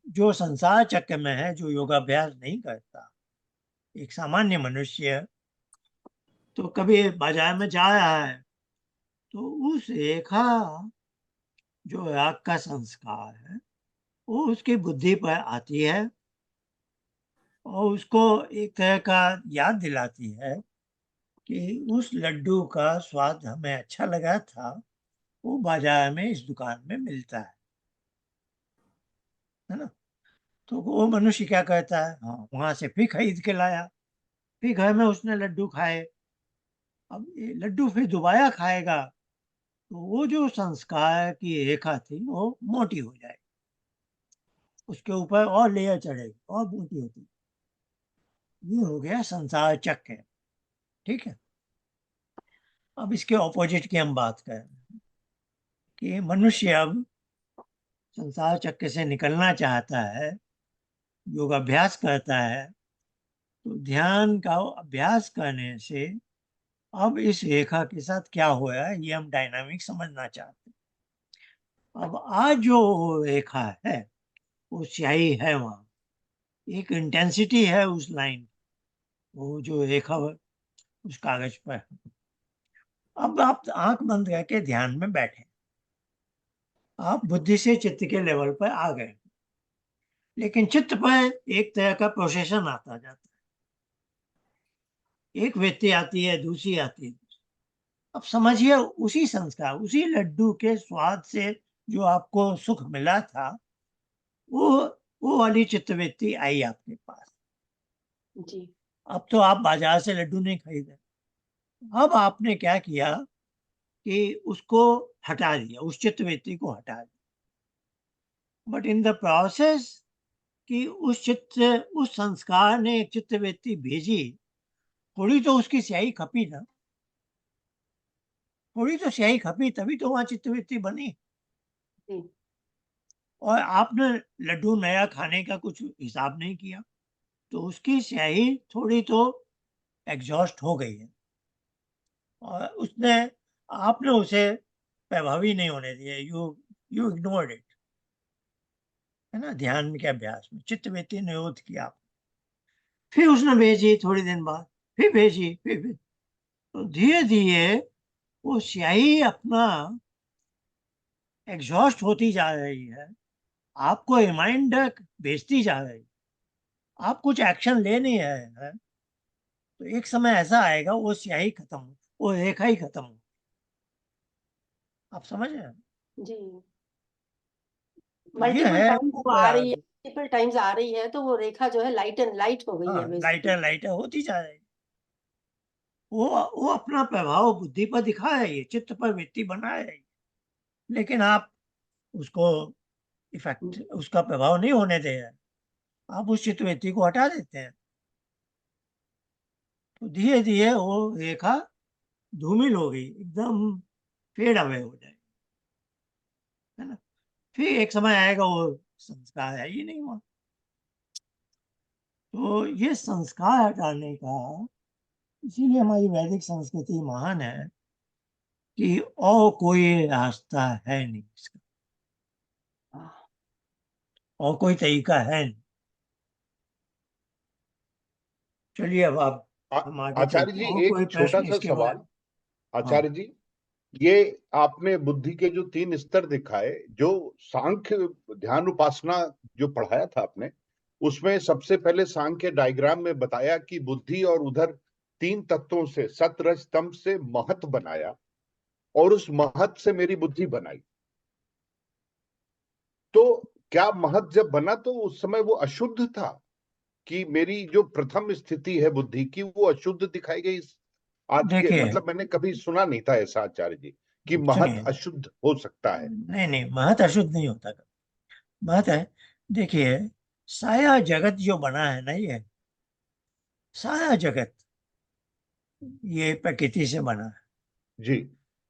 जो संसार चक्र में है, जो योगाभ्यास नहीं करता, एक सामान्य मनुष्य तो कभी बाजार में जा रहा है तो उस रेखा जो राग का संस्कार है वो उसकी बुद्धि पर आती है और उसको एक तरह का याद दिलाती है कि उस लड्डू का स्वाद हमें अच्छा लगा था, वो बाजार में इस दुकान में मिलता है ना। तो वो मनुष्य क्या करता है, हाँ वहां से फिर खरीद के लाया, फिर घर में उसने लड्डू खाए। अब ये लड्डू फिर दोबारा खाएगा तो वो जो संस्कार की रेखा थी वो मोटी हो जाएगी, उसके ऊपर और लेयर चढ़ेगी और मोटी होती। ये हो गया संसार चक्र, ठीक है। अब इसके ऑपोजिट की हम बात करें कि मनुष्य अब संसार चक्र से निकलना चाहता है, योगाभ्यास करता है, तो ध्यान का अभ्यास करने से अब इस रेखा के साथ क्या हो रहा है ये हम डायनामिक समझना चाहते हैं। अब आज जो रेखा है वो स्याही है, वहाँ एक इंटेंसिटी है उस लाइन, वो जो रेखा उस कागज पर है। अब आप आंख बंद करके ध्यान में बैठे, आप बुद्धि से चित्त के लेवल पर आ गए, लेकिन चित्त पर एक तरह का प्रोसेशन आता जाता है, एक वृत्ति आती है, दूसरी आती है। अब समझिए उसी संस्कार, उसी लड्डू के स्वाद से जो आपको सुख मिला था, वो वो वाली चित्तवृत्ति आई आपके पास। जी। अब तो आप बाजार से लड्डू नहीं खरीदे, अब आपने क्या किया कि उसको हटा दिया, उस चित्तवृत्ति को हटा दिया। बट इन द प्रोसेस कि उस संस्कार ने एक चित्तवृत्ति भेजी, थोड़ी तो उसकी स्याही खपी ना, थोड़ी तो स्याही खपी तभी तो वहां चित्तवृत्ति बनी। जी। और आपने लड्डू नया खाने का कुछ हिसाब नहीं किया तो उसकी स्याही थोड़ी तो एग्जॉस्ट हो गई है, और उसने आपने उसे प्रभावी नहीं होने दिया, यू यू इग्नोर्ड इट, है ना। ध्यान के अभ्यास में चित्तवृत्ति निरोध किया आप, फिर उसने भेजी थोड़ी दिन बाद, फिर भेजी, फिर तो धीरे धीरे वो स्याही अपना एग्जॉस्ट होती जा रही है, आपको रिमाइंडर भेजती जा रही है, आप कुछ एक्शन ले नहीं रहे हैं, तो एक समय ऐसा आएगा वो स्याही खत्म हो, वो रेखा ही खत्म हो। आप समझ रहे हैं। जी। तो ये मल्टीपल है टाइम्स वो आ रही है, उपराग। मल्टीपल टाइम्स आ रही है तो वो रेखा जो है लाइट एंड लाइट हो गई हाँ, है बेसिकली। लाइटर लाइटर होती जा रही है, वो अपना प्रभाव बुद्धि पर दिखा रही है, चित्त पर वृत्ति बना रही है, लेकिन आप उसको इफेक्ट, उसका प्रभाव नहीं होने दे रहे हैं, आप उस चित्त वृत्ति को हटा देते हैं। तो धीरे धीरे वो रेखा धूमिल हो गई, एकदम फेड अवे हो जाएगी, है ना। फिर एक समय आएगा वो संस्कार है ही नहीं हुआ। तो ये संस्कार हटाने का, इसीलिए हमारी वैदिक संस्कृति महान है कि और कोई रास्ता है नहीं इसका, और कोई तरीका है नहीं। चलिए अब आप, आ- हम आगे आचार्य चलते जी, हैं, और एक कोई छोटा प्रश्न सा इसके सवाल। बाद। हाँ, आचार्य जी, ये आपने बुद्धि के जो 3 स्तर दिखाए, जो सांख्य ध्यान उपासना जो पढ़ाया था आपने, उसमें सबसे पहले सांख्य डायग्राम में बताया कि बुद्धि और उधर 3 तत्वों से, सत रज तम से महत बनाया, और उस महत से मेरी बुद्धि बनाई। तो क्या महत जब बना तो उस समय वो अशुद्ध था, कि मेरी जो प्रथम स्थिति है बुद्धि की वो अशुद्ध दिखाई गई? आज के देखिए, मतलब मैंने कभी सुना नहीं था ऐसा आचार्य जी, कि महत सुनिए, अशुद्ध हो सकता है। नहीं नहीं, महत अशुद्ध नहीं होता। महत है, देखिए, सारा जगत जो बना है ना, ये सारा जगत ये प्रकृति से बना है। जी।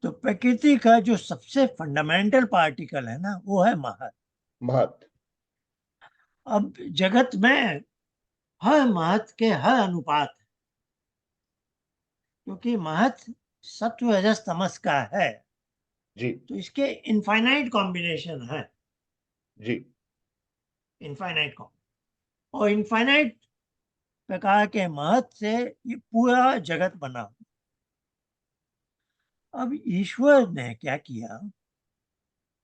तो प्रकृति का जो सबसे फंडामेंटल पार्टिकल है ना, वो है महत। महत। अब जगत में हर महत के हर अनुपात है, क्योंकि महत सत्व रजस तमस का है, जी। तो इसके इनफाइनाइट कॉम्बिनेशन है, जी। इनफाइनाइट कॉम्बिनेशन, और इनफाइनाइट प्रकार के महत से ये पूरा जगत बना। अब ईश्वर ने क्या किया,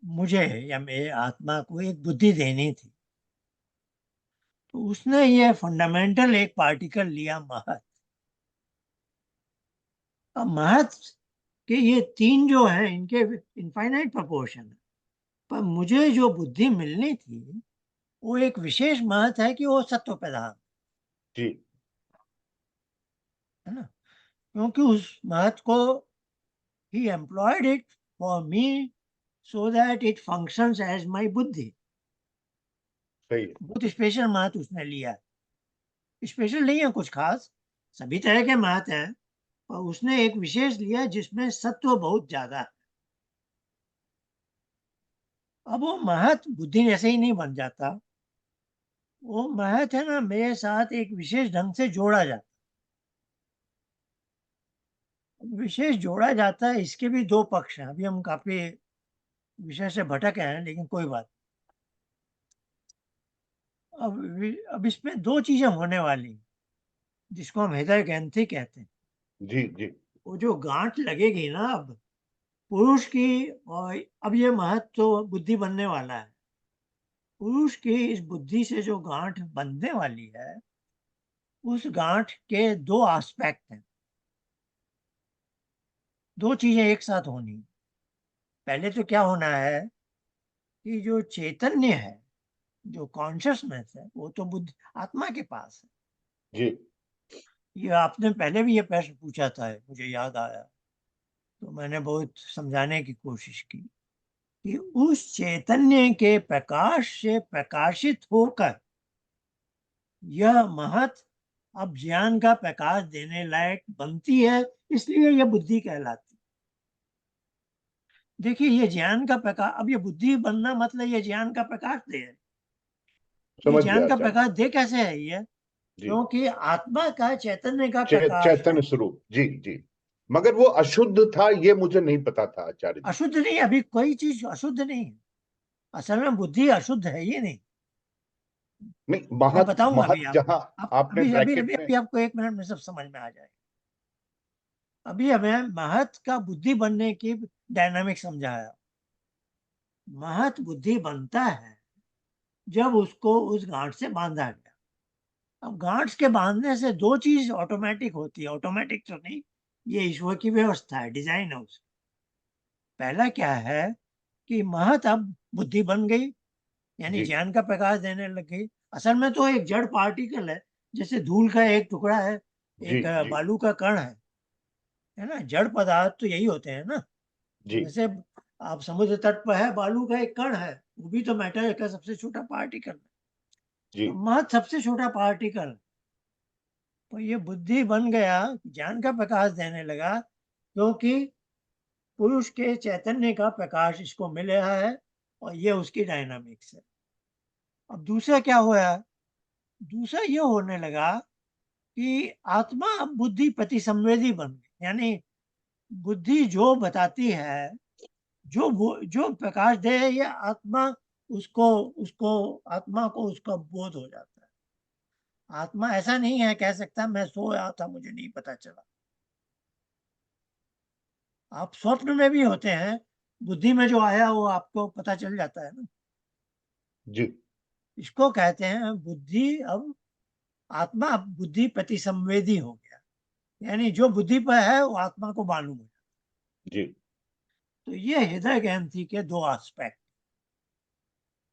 मुझे या मेरे आत्मा को एक बुद्धि देनी थी, तो उसने ये फंडामेंटल एक पार्टिकल लिया, महत। अब महत के ये 3 जो हैं, इनके इनफाइनाइट प्रोपोर्शन है, पर मुझे जो बुद्धि मिलनी थी वो एक विशेष महत है कि वो सत्व प्रधान जी। है ना, क्योंकि उस महत को ही employed it for me so that it functions as my बुद्धि। सही है। बहुत स्पेशल महत उसने लिया है, स्पेशल नहीं है कुछ खास, सभी तरह के महत हैं, पर उसने एक विशेष लिया जिसमें सत्व बहुत ज्यादा है। अब वो महत बुद्धि जैसे ही नहीं बन जाता, वो महत है ना, मेरे साथ एक विशेष ढंग से जोड़ा जाता, विशेष जोड़ा जाता है। इसके भी 2 पक्ष हैं, अभी हम काफी विषय से भटक हैं, लेकिन कोई बात। अब इसमें 2 चीजें होने वाली, जिसको हम हृदय ग्रंथि कहते हैं। जी। जी। वो जो गांठ लगेगी ना, अब पुरुष की, और अब ये महत्व तो बुद्धि बनने वाला है, पुरुष की इस बुद्धि से जो गांठ बनने वाली है, उस गांठ के 2 एस्पेक्ट हैं, 2 चीजें एक साथ होनी। पहले तो क्या होना है कि जो चैतन्य है, जो कॉन्शियसनेस है, वो तो बुद्धि आत्मा के पास है। जी। ये आपने पहले भी ये प्रश्न पूछा था, मुझे याद आया, तो मैंने बहुत समझाने की कोशिश की कि उस चैतन्य के प्रकाश से प्रकाशित होकर यह महत अब ज्ञान का प्रकाश देने लायक बनती है, इसलिए यह बुद्धि कहलाती। देखिए, ये ज्ञान का प्रकाश, अब ये बुद्धि बनना मतलब ये ज्ञान का प्रकाश दे है। ये समझ गया ज्ञान का आचार्य प्रकाश जी। दे कैसे है ये, जी। क्योंकि आत्मा का चैतन्य का प्रकाश है। चैतन्य स्वरूप। जी। जी। मगर वो अशुद्ध था, ये मुझे नहीं पता था आचार्य जी। अशुद्ध नहीं, अभी कोई चीज अशुद्ध नहीं है, असल में बुद्धि अशुद्ध है ही नहीं। नहीं, मैं महत बताऊंगा अभी, महत जहां आप आपने अभी अभी ब्रैकेट अभी में। अभी आपको 1 मिनट में सब समझ में आ जाएगा। अभी हमें महत का बुद्धि बनने की डायनामिक समझाया। महत बुद्धि बनता है जब उसको उस गांठ से बांधा गया। अब गांठ के बांधने से 2 चीज ऑटोमेटिक होती है, ऑटोमेटिक तो नहीं, ये ईश्वर की व्यवस्था है, डिजाइन है उसकी। पहला क्या है कि महत अब बुद्धि बन गई, यानी जी। ज्ञान का प्रकाश देने लग गई। असल में तो एक जड़ पार्टिकल है, जैसे धूल का एक टुकड़ा है, जी। एक जी। बालू का कण है ना। जड़ पदार्थ तो यही होते हैं ना। जी। जैसे आप समुद्र तट पर है, बालू का एक कण है, वो भी तो मैटर का सबसे छोटा पार्टिकल है। जी। तो महत सबसे छोटा पार्टिकल, तो ये बुद्धि बन गया, ज्ञान का प्रकाश देने लगा, क्योंकि पुरुष के चैतन्य का प्रकाश इसको मिल रहा है और ये उसकी डायनामिक्स है। अब दूसरा क्या हुआ? दूसरा ये होने लगा कि आत्मा अब बुद्धि प्रतिसंवेदी बन गई, यानी बुद्धि जो बताती है, जो प्रकाश दे, ये आत्मा उसको उसको आत्मा को उसका बोध हो जाता है। आत्मा ऐसा नहीं है कह सकता मैं सोया था मुझे नहीं पता चला। आप स्वप्न में भी होते हैं, बुद्धि में जो आया वो आपको पता चल जाता है ना। जी इसको कहते हैं बुद्धि अब आत्मा अब बुद्धि प्रतिसंवेदी हो गया, यानी जो बुद्धि पर है वो आत्मा को मालूम हो। जी तो ये हृदय ग्रंथि के दो एस्पेक्ट।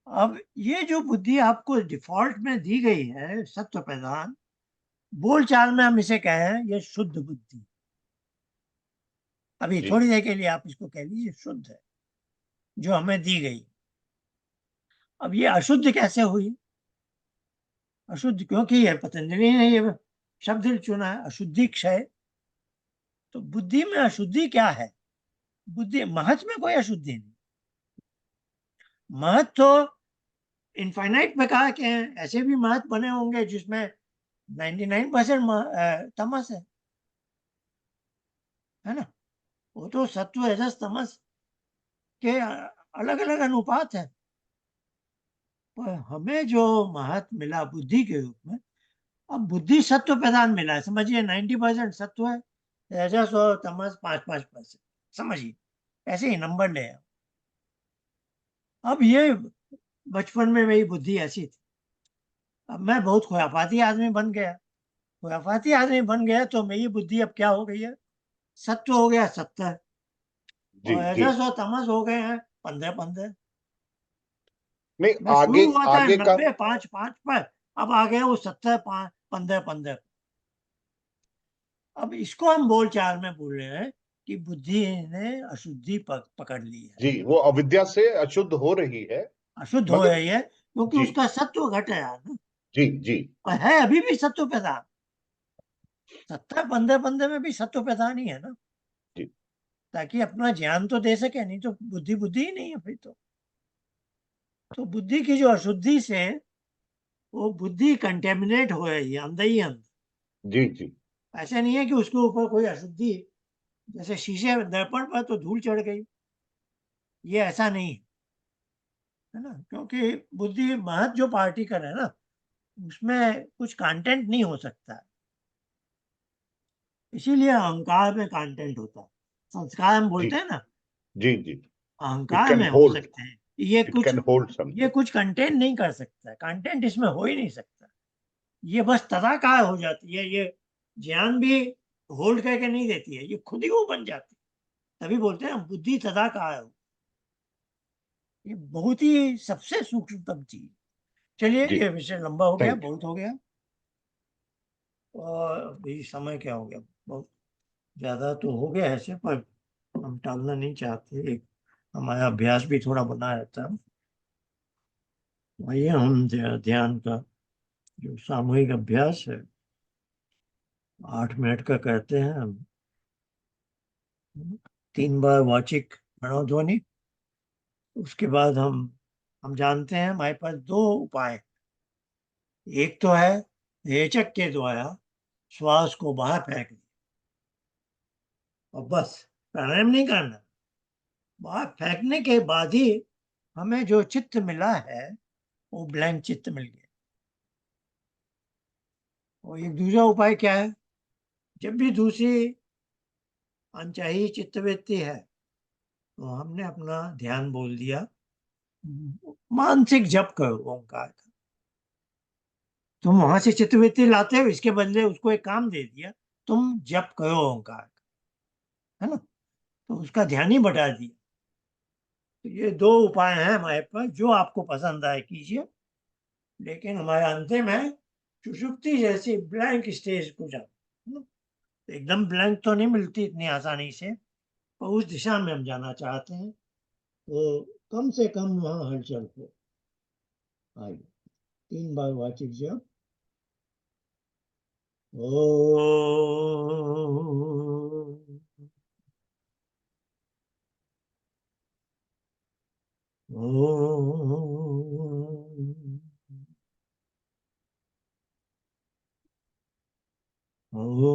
अब ये जो बुद्धि आपको डिफॉल्ट में दी गई है सत्व प्रधान, बोलचाल में हम इसे कहें ये शुद्ध बुद्धि। अभी जी थोड़ी देर के लिए आप इसको कह लीजिए शुद्ध है जो हमें दी गई। अब ये अशुद्ध कैसे हुई? अशुद्ध क्योंकि ये पतंजलि ने ये शब्द चुना है, अशुद्धि क्षय। तो बुद्धि में अशुद्धि क्या है? बुद्धि महत में कोई अशुद्धि नहीं। महत तो इनफाइनाइट प्रकार के हैं, ऐसे भी महत बने होंगे जिसमें 99% तमस है ना। वो तो सत्व रजस तमस के अलग अलग अनुपात है। पर हमें जो महत मिला बुद्धि के रूप में, अब बुद्धि सत्व प्रधान मिला है, समझिए 90% सत्व है, रजस और तमस 5-5%, समझिए ऐसे ही नंबर ले आओ। अब ये बचपन में मेरी बुद्धि ऐसी थी, अब मैं बहुत खुराफाती आदमी बन गया। खुराफाती आदमी बन गया तो मेरी बुद्धि अब क्या हो गई है? सत्व हो गया 70 जी और जी रजस और तमस हो गए हैं 15-15। नहीं, मैं आगे शुरू हुआ था आगे का 90-5-5 पर, अब आ गया वो 70-15-15। अब इसको हम बोलचाल में बोल रहे हैं कि बुद्धि ने अशुद्धि पकड़ ली है, जी, वो अविद्या से अशुद्ध हो रही है। अशुद्ध हो मगर रही है, क्योंकि जी उसका सत्व घट रहा है ना। जी जी और है अभी भी सत्व प्रधान, 70-15 में भी सत्व प्रधान ही है ना, जी ताकि अपना ज्ञान तो दे सके, नहीं तो बुद्धि बुद्धि ही नहीं है फिर तो बुद्धि की जो अशुद्धि से वो बुद्धि कंटेमिनेट हो रही है अंदर ही अंदर। जी जी ऐसे नहीं है कि उसके ऊपर कोई अशुद्धि, जैसे शीशे दर्पण पर तो धूल चढ़ गई, ये ऐसा नहीं है ना। क्योंकि बुद्धि महत जो पार्टिकल है ना, उसमें कुछ कंटेंट नहीं हो सकता है, इसीलिए अहंकार में कंटेंट होता है। संस्कार हम जी बोलते हैं ना, जी जी इट अहंकार कैन में हो होल्ड, सकते हैं। ये इट कुछ कैन होल्ड ये समथिंग। कुछ कंटेंट नहीं कर सकता है, कंटेंट इसमें हो ही नहीं सकता। ये बस तदाकार हो जाती है, ये ज्ञान भी होल्ड करके नहीं देती है, ये खुद ही वो बन जाती है। तभी बोलते हैं बुद्धि तदाकार हो। ये बहुत ही सबसे सूक्ष्मतम चीज। चलिए जी ये विषय लंबा हो गया, थैंक यू। बहुत हो गया। और अभी समय क्या हो गया, बहुत ज्यादा तो हो गया ऐसे, पर हम टालना नहीं चाहते, एक हमारा अभ्यास भी थोड़ा बना रहता है। वही हम ध्यान का जो सामूहिक अभ्यास है 8 मिनट का करते हैं हम। 3 बार वाचिक प्रणव, उसके बाद हम जानते हैं हमारे पास 2 उपाय। एक तो है रेचक के द्वारा श्वास को बाहर फेंक दिया और बस प्राणायाम नहीं करना, बाहर फेंकने के बाद ही हमें जो चित्त मिला है वो ब्लैंक चित्त मिल गया। और एक दूसरा उपाय क्या है? जब भी दूसरी अनचाही चित्तवृत्ति है तो हमने अपना ध्यान बोल दिया, मानसिक जप करो ओंकार का। तुम वहां से चित्तवृत्ति लाते हो, इसके बदले उसको एक काम दे दिया, तुम जप करो ओंकार का, है ना। तो उसका ध्यान ही बढ़ा दिया। तो ये 2 उपाय हैं हमारे पास, जो आपको पसंद आए कीजिए, लेकिन हमारे अंतिम है सुषुप्ति जैसी ब्लैंक स्टेज को जाओ, है ना? तो एकदम ब्लैंक तो नहीं मिलती इतनी आसानी से, पर उस दिशा में हम जाना चाहते हैं, तो कम से कम वहाँ हलचल हो। आइए 3 बार वाचिक जप। ओम ओम ओम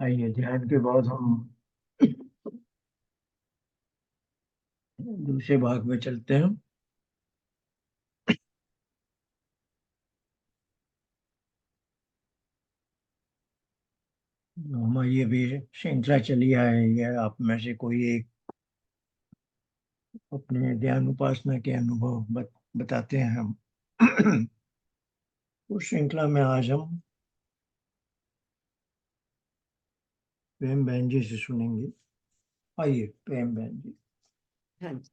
आइए ध्यान के बाद हम दूसरे भाग में चलते हैं। हमारी अभी श्रृंखला चली है, ये आप में से कोई एक अपने ध्यान उपासना के अनुभव बताते हैं हम। उस श्रृंखला में आज हम प्रेम बहन जी से सुनेंगे। आइए प्रेम बहन जी। हाँ जी।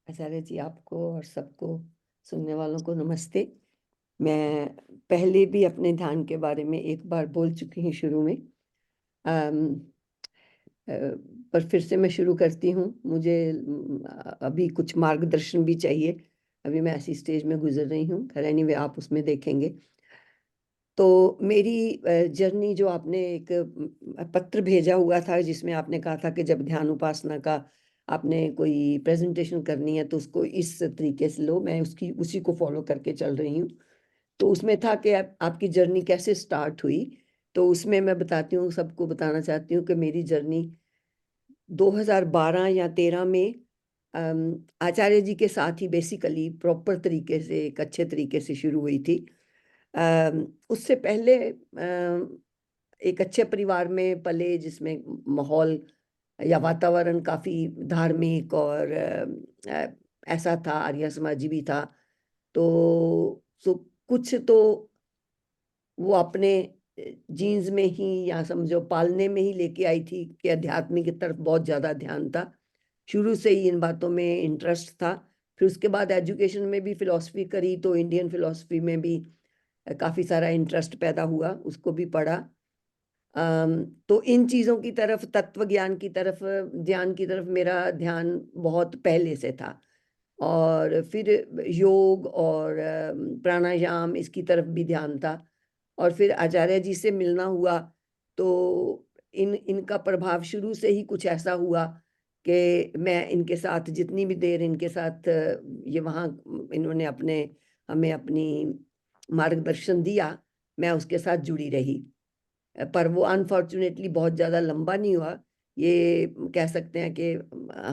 आचार्य जी, आपको और सबको सुनने वालों को नमस्ते। मैं पहले भी अपने ध्यान के बारे में एक बार बोल चुकी हूँ शुरू में, पर फिर से मैं शुरू करती हूँ। मुझे अभी कुछ मार्गदर्शन भी चाहिए। अभी मैं ऐसी स्टेज में गुजर रही हूँ। खैर एनीवे, आप उसमें देखेंगे। तो मेरी जर्नी, जो आपने एक पत्र भेजा हुआ था जिसमें आपने कहा था कि जब ध्यान उपासना का आपने कोई प्रेजेंटेशन करनी है तो उसको इस तरीके से लो, मैं उसी को फॉलो करके चल रही हूँ। तो उसमें था कि आपकी जर्नी कैसे स्टार्ट हुई। तो उसमें मैं बताती हूँ, सबको बताना चाहती हूँ कि मेरी जर्नी 2012 या 13 में आचार्य जी के साथ ही बेसिकली प्रॉपर तरीके से, एक अच्छे तरीके से शुरू हुई थी। उससे पहले एक अच्छे परिवार में पले, जिसमें माहौल या वातावरण काफ़ी धार्मिक और ऐसा था, आर्य समाजी भी था। तो कुछ तो वो अपने जीन्स में ही, या समझो पालने में ही लेके आई थी कि अध्यात्म की तरफ बहुत ज़्यादा ध्यान था। शुरू से ही इन बातों में इंटरेस्ट था। फिर उसके बाद एजुकेशन में भी फिलॉसफी करी, तो इंडियन फिलॉसफी में भी काफ़ी सारा इंटरेस्ट पैदा हुआ, उसको भी पढ़ा। तो इन चीज़ों की तरफ, तत्व ज्ञान की तरफ, ध्यान की तरफ मेरा ध्यान बहुत पहले से था। और फिर योग और प्राणायाम, इसकी तरफ भी ध्यान था। और फिर आचार्य जी से मिलना हुआ, तो इनका प्रभाव शुरू से ही कुछ ऐसा हुआ कि मैं इनके साथ जितनी भी देर इनके साथ ये वहाँ इन्होंने हमें अपनी मार्गदर्शन दिया, मैं उसके साथ जुड़ी रही। पर वो अनफॉर्चुनेटली बहुत ज़्यादा लंबा नहीं हुआ। ये कह सकते हैं कि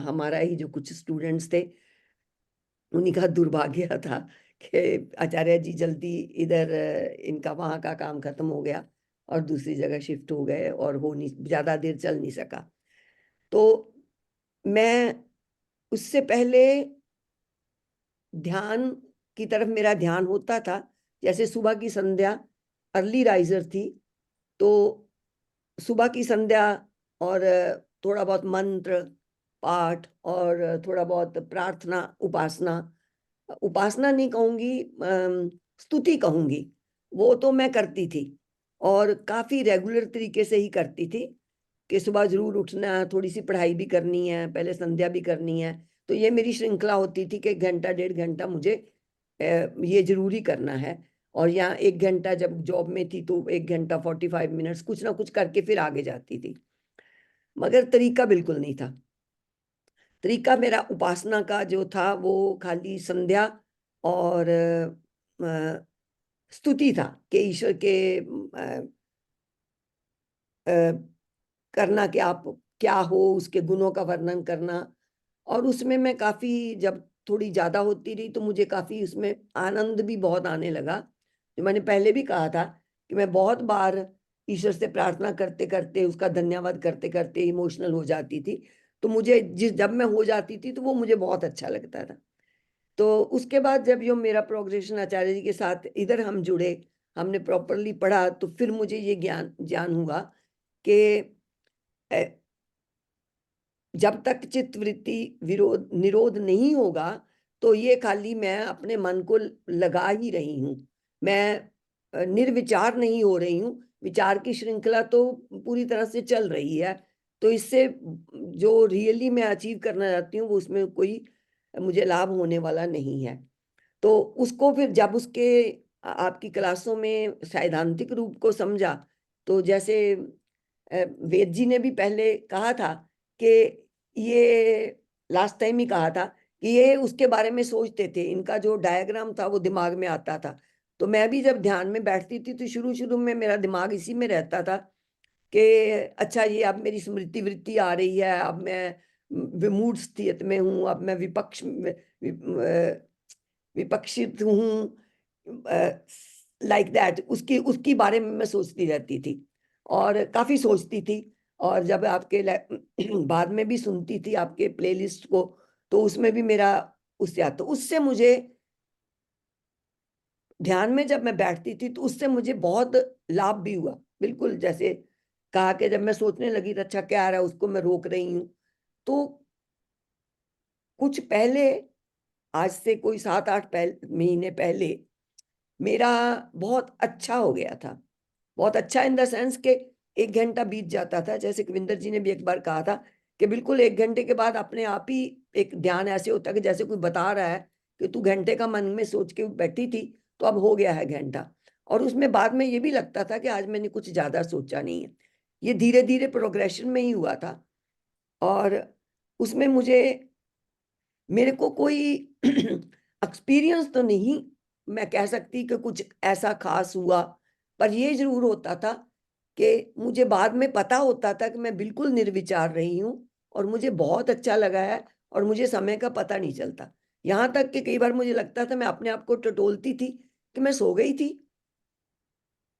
हमारा ही जो कुछ स्टूडेंट्स थे, उन्हीं का दुर्भाग्य था कि आचार्य जी जल्दी इधर, इनका वहाँ का काम खत्म हो गया और दूसरी जगह शिफ्ट हो गए, और हो नहीं, ज़्यादा देर चल नहीं सका। तो मैं उससे पहले ध्यान की तरफ मेरा ध्यान होता था। जैसे सुबह की संध्या, अर्ली राइजर थी, तो सुबह की संध्या और थोड़ा बहुत मंत्र पाठ और थोड़ा बहुत प्रार्थना, उपासना, उपासना नहीं कहूंगी, स्तुति कहूंगी, वो तो मैं करती थी। और काफी रेगुलर तरीके से ही करती थी कि सुबह जरूर उठना है, थोड़ी सी पढ़ाई भी करनी है, पहले संध्या भी करनी है। तो ये मेरी श्रृंखला होती थी कि 1 घंटा 1.5 घंटा मुझे ये जरूरी करना है। और यहाँ 1 घंटा, जब जॉब में थी तो 1 घंटा 45 मिनट्स कुछ ना कुछ करके फिर आगे जाती थी। मगर तरीका बिल्कुल नहीं था। तरीका मेरा उपासना का जो था वो खाली संध्या और स्तुति था कि ईश्वर के करना कि आप क्या हो, उसके गुणों का वर्णन करना। और उसमें मैं काफी, जब थोड़ी ज्यादा होती रही तो मुझे काफी उसमें आनंद भी बहुत आने लगा। जो मैंने पहले भी कहा था कि मैं बहुत बार ईश्वर से प्रार्थना करते करते, उसका धन्यवाद करते करते इमोशनल हो जाती थी। तो मुझे जब मैं हो जाती थी तो वो मुझे बहुत अच्छा लगता था। तो उसके बाद जब यो मेरा प्रोग्रेशन आचार्य जी के साथ इधर हम जुड़े, हमने प्रॉपरली पढ़ा, तो फिर मुझे ये ज्ञान हुआ कि जब तक चित्त वृत्ति निरोध नहीं होगा, तो ये खाली मैं अपने मन को लगा ही रही हूँ। मैं निर्विचार नहीं हो रही हूँ। विचार की श्रृंखला तो पूरी तरह से चल रही है। तो इससे जो रियली मैं अचीव करना चाहती हूँ, वो उसमें कोई मुझे लाभ होने वाला नहीं है। तो उसको फिर जब उसके आपकी क्लासों में सैद्धांतिक रूप को समझा, तो जैसे वेद जी ने भी पहले कहा था कि ये, लास्ट टाइम ही कहा था कि ये उसके बारे में सोचते थे, इनका जो डायग्राम था वो दिमाग में आता था, तो मैं भी जब ध्यान में बैठती थी तो शुरू शुरू में मेरा दिमाग इसी में रहता था कि अच्छा ये अब मेरी स्मृति वृत्ति आ रही है, अब मैं विमूढ़ स्थिति में हूँ, अब मैं विपक्षित हूँ, लाइक दैट। उसकी उसकी बारे में मैं सोचती रहती थी और काफी सोचती थी। और जब आपके बाद में भी सुनती थी आपके प्लेलिस्ट को, तो उसमें भी मेरा उससे आता, तो उससे मुझे ध्यान में जब मैं बैठती थी तो उससे मुझे बहुत लाभ भी हुआ। बिल्कुल जैसे कहा कि जब मैं सोचने लगी तो अच्छा क्या आ रहा है उसको मैं रोक रही हूँ। तो कुछ पहले, आज से कोई 7-8 महीने पहले मेरा बहुत अच्छा हो गया था। बहुत अच्छा इन द सेंस के 1 घंटा बीत जाता था। जैसे कविंदर जी ने भी एक बार कहा था कि बिल्कुल 1 घंटे के बाद अपने आप ही एक ध्यान ऐसे होता है कि जैसे कोई बता रहा है कि तू घंटे का मन में सोच के बैठी थी, तो अब हो गया है घंटा। और उसमें बाद में ये भी लगता था कि आज मैंने कुछ ज्यादा सोचा नहीं है। ये धीरे धीरे प्रोग्रेशन में ही हुआ था। और उसमें मेरे को कोई एक्सपीरियंस तो नहीं मैं कह सकती कि कुछ ऐसा खास हुआ, पर ये जरूर होता था कि मुझे बाद में पता होता था कि मैं बिल्कुल निर्विचार रही हूँ और मुझे बहुत अच्छा लगा है और मुझे समय का पता नहीं चलता। यहाँ तक कि कई बार मुझे लगता था मैं अपने आप को टटोलती थी कि मैं सो गई थी,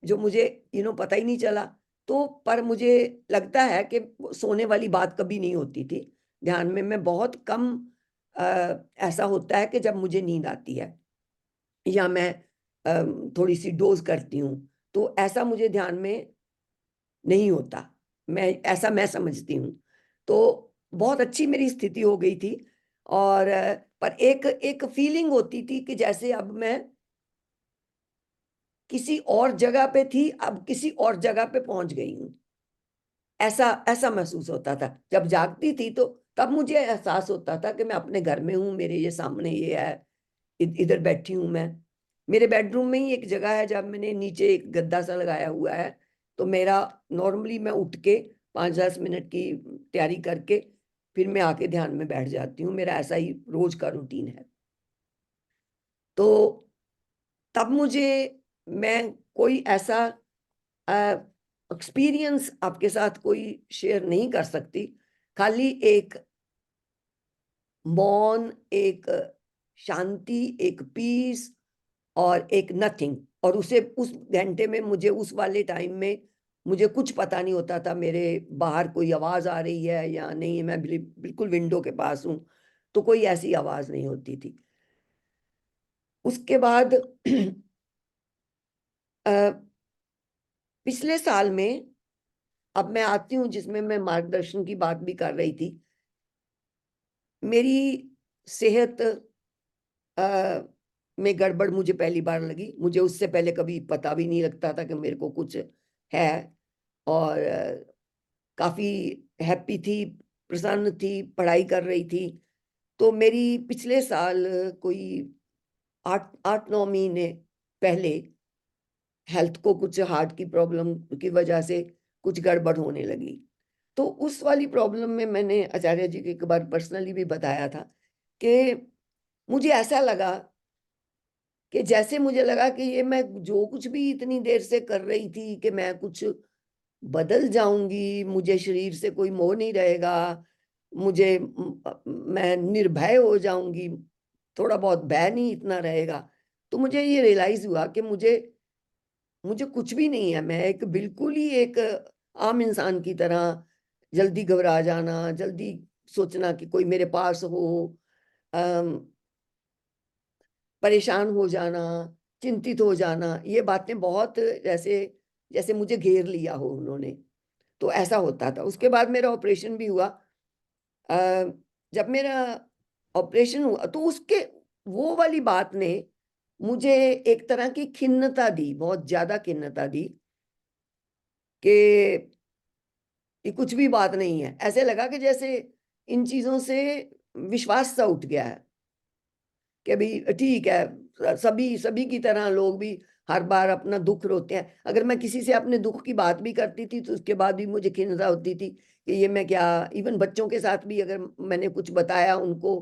जो मुझे पता ही नहीं चला। तो पर मुझे लगता है कि सोने वाली बात कभी नहीं होती थी ध्यान में। मैं बहुत कम ऐसा होता है कि जब मुझे नींद आती है या मैं थोड़ी सी डोज करती हूँ, तो ऐसा मुझे ध्यान में नहीं होता। मैं समझती हूँ। तो बहुत अच्छी मेरी स्थिति हो गई थी। और पर एक एक फीलिंग होती थी कि जैसे अब मैं किसी और जगह पे थी, अब किसी और जगह पे पहुंच गई हूँ। ऐसा ऐसा महसूस होता था जब जागती थी। तो तब मुझे एहसास होता था कि मैं अपने घर में हूँ, मेरे ये सामने ये है, इधर बैठी हूँ मैं। मेरे बेडरूम में ही एक जगह है जब मैंने नीचे एक गद्दा सा लगाया हुआ है। तो मेरा नॉर्मली मैं उठ के 5-10 मिनट की तैयारी करके फिर मैं आके ध्यान में बैठ जाती हूँ। मेरा ऐसा ही रोज का रूटीन है। तो तब मुझे, मैं कोई ऐसा एक्सपीरियंस आपके साथ कोई शेयर नहीं कर सकती। खाली एक मौन, एक शांति, एक पीस और एक नथिंग। और उसे उस घंटे में मुझे, उस वाले टाइम में मुझे कुछ पता नहीं होता था मेरे बाहर कोई आवाज आ रही है या नहीं। मैं बिल्कुल विंडो के पास हूँ, तो कोई ऐसी आवाज नहीं होती थी। उसके बाद पिछले साल में, अब मैं आती हूँ जिसमें मैं मार्गदर्शन की बात भी कर रही थी। मेरी सेहत में गड़बड़ मुझे पहली बार लगी। मुझे उससे पहले कभी पता भी नहीं लगता था कि मेरे को कुछ है। और काफी हैप्पी थी, प्रसन्न थी, पढ़ाई कर रही थी। तो मेरी पिछले साल कोई 8-9 महीने पहले हेल्थ को कुछ हार्ट की प्रॉब्लम की वजह से कुछ गड़बड़ होने लगी। तो उस वाली प्रॉब्लम में मैंने आचार्य जी को एक बार पर्सनली भी बताया था कि मुझे ऐसा लगा कि जैसे मुझे लगा कि ये मैं जो कुछ भी इतनी देर से कर रही थी कि मैं कुछ बदल जाऊंगी, मुझे शरीर से कोई मोह नहीं रहेगा, मैं निर्भय हो जाऊंगी, थोड़ा बहुत भय नहीं इतना रहेगा। तो मुझे ये रियलाइज हुआ कि मुझे मुझे कुछ भी नहीं है। मैं एक बिल्कुल ही एक आम इंसान की तरह जल्दी घबरा जाना, जल्दी सोचना कि कोई मेरे पास हो, परेशान हो जाना, चिंतित हो जाना, ये बातें बहुत जैसे जैसे मुझे घेर लिया हो उन्होंने। तो ऐसा होता था। उसके बाद मेरा ऑपरेशन भी हुआ। जब मेरा ऑपरेशन हुआ तो उसके, वो वाली बात ने मुझे एक तरह की खिन्नता दी, बहुत ज्यादा खिन्नता दी कि ये कुछ भी बात नहीं है। ऐसे लगा कि जैसे इन चीजों से विश्वास सा उठ गया है कि अभी ठीक है, सभी सभी की तरह लोग भी हर बार अपना दुख रोते हैं। अगर मैं किसी से अपने दुख की बात भी करती थी तो उसके बाद भी मुझे खिन्नता होती थी कि ये मैं क्या। इवन बच्चों के साथ भी अगर मैंने कुछ बताया उनको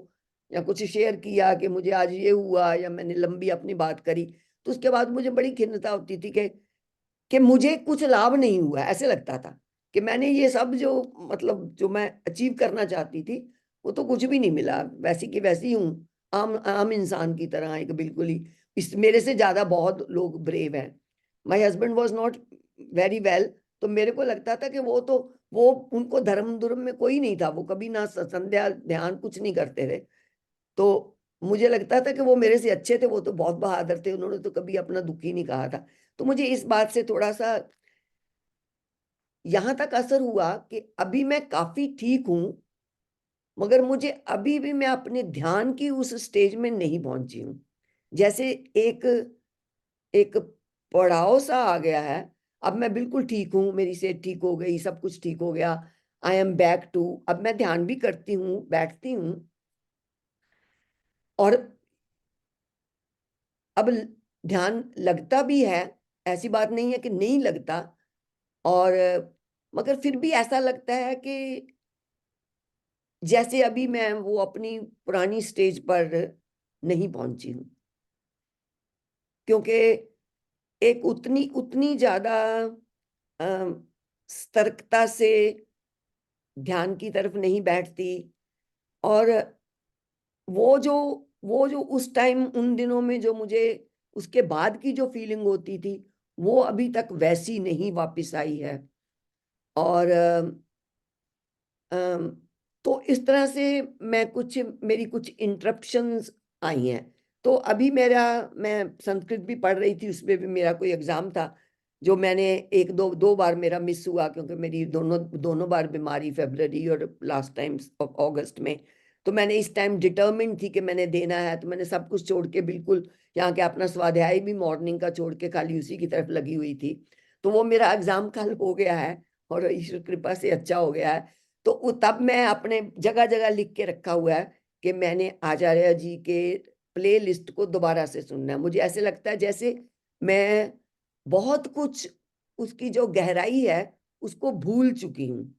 या कुछ शेयर किया कि मुझे आज ये हुआ, या मैंने लंबी अपनी बात करी, तो उसके बाद मुझे बड़ी खिन्नता होती थी कि मुझे कुछ लाभ नहीं हुआ। ऐसे लगता था कि मैंने ये सब जो मतलब जो मैं अचीव करना चाहती थी वो तो कुछ भी नहीं मिला, वैसी की वैसी हूँ, आम आम इंसान की तरह, एक बिल्कुल ही। इस मेरे से ज्यादा बहुत लोग ब्रेव हैं। My husband was not very well, तो मेरे को लगता था कि वो उनको धर्म धुर्म में कोई नहीं था, वो कभी ना संध्या ध्यान कुछ नहीं करते थे। तो मुझे लगता था कि वो मेरे से अच्छे थे, वो तो बहुत बहादुर थे, उन्होंने तो कभी अपना दुख ही नहीं कहा था। तो मुझे इस बात से थोड़ा सा यहां तक असर हुआ कि अभी मैं काफी ठीक हूं, मगर मुझे अभी भी मैं अपने ध्यान की उस स्टेज में नहीं पहुंची हूं। जैसे एक एक पड़ाव सा आ गया है। अब मैं बिल्कुल ठीक हूँ, मेरी सेहत ठीक हो गई, सब कुछ ठीक हो गया, आई एम बैक टू। अब मैं ध्यान भी करती हूँ, बैठती हूँ, और अब ध्यान लगता भी है, ऐसी बात नहीं है कि नहीं लगता। और मगर फिर भी ऐसा लगता है कि जैसे अभी मैं वो अपनी पुरानी स्टेज पर नहीं पहुंची हूं, क्योंकि एक उतनी उतनी ज्यादा सतर्कता से ध्यान की तरफ नहीं बैठती। और वो जो वो जो उस टाइम उन दिनों में जो मुझे उसके बाद की जो फीलिंग होती थी, वो अभी तक वैसी नहीं वापस आई है। और अम, तो इस तरह से मेरी कुछ इंटरप्शंस आई हैं। तो अभी मैं संस्कृत भी पढ़ रही थी, उसमें भी मेरा कोई एग्जाम था जो मैंने एक दो बार मेरा मिस हुआ, क्योंकि मेरी दोनों बार बीमारी, फरवरी और लास्ट टाइम अगस्त में। तो मैंने इस टाइम डिटर्मिन्ड थी कि मैंने देना है, तो मैंने सब कुछ छोड़ के बिल्कुल यहाँ के अपना स्वाध्याय भी मॉर्निंग का छोड़ के खाली उसी की तरफ लगी हुई थी। तो वो मेरा एग्जाम कल हो गया है और ईश्वर कृपा से अच्छा हो गया है। तो तब मैं अपने जगह जगह लिख के रखा हुआ है कि मैंने आचार्य जी के प्ले लिस्ट को दोबारा से सुनना है। मुझे ऐसे लगता है जैसे मैं बहुत कुछ उसकी जो गहराई है उसको भूल चुकी हूँ,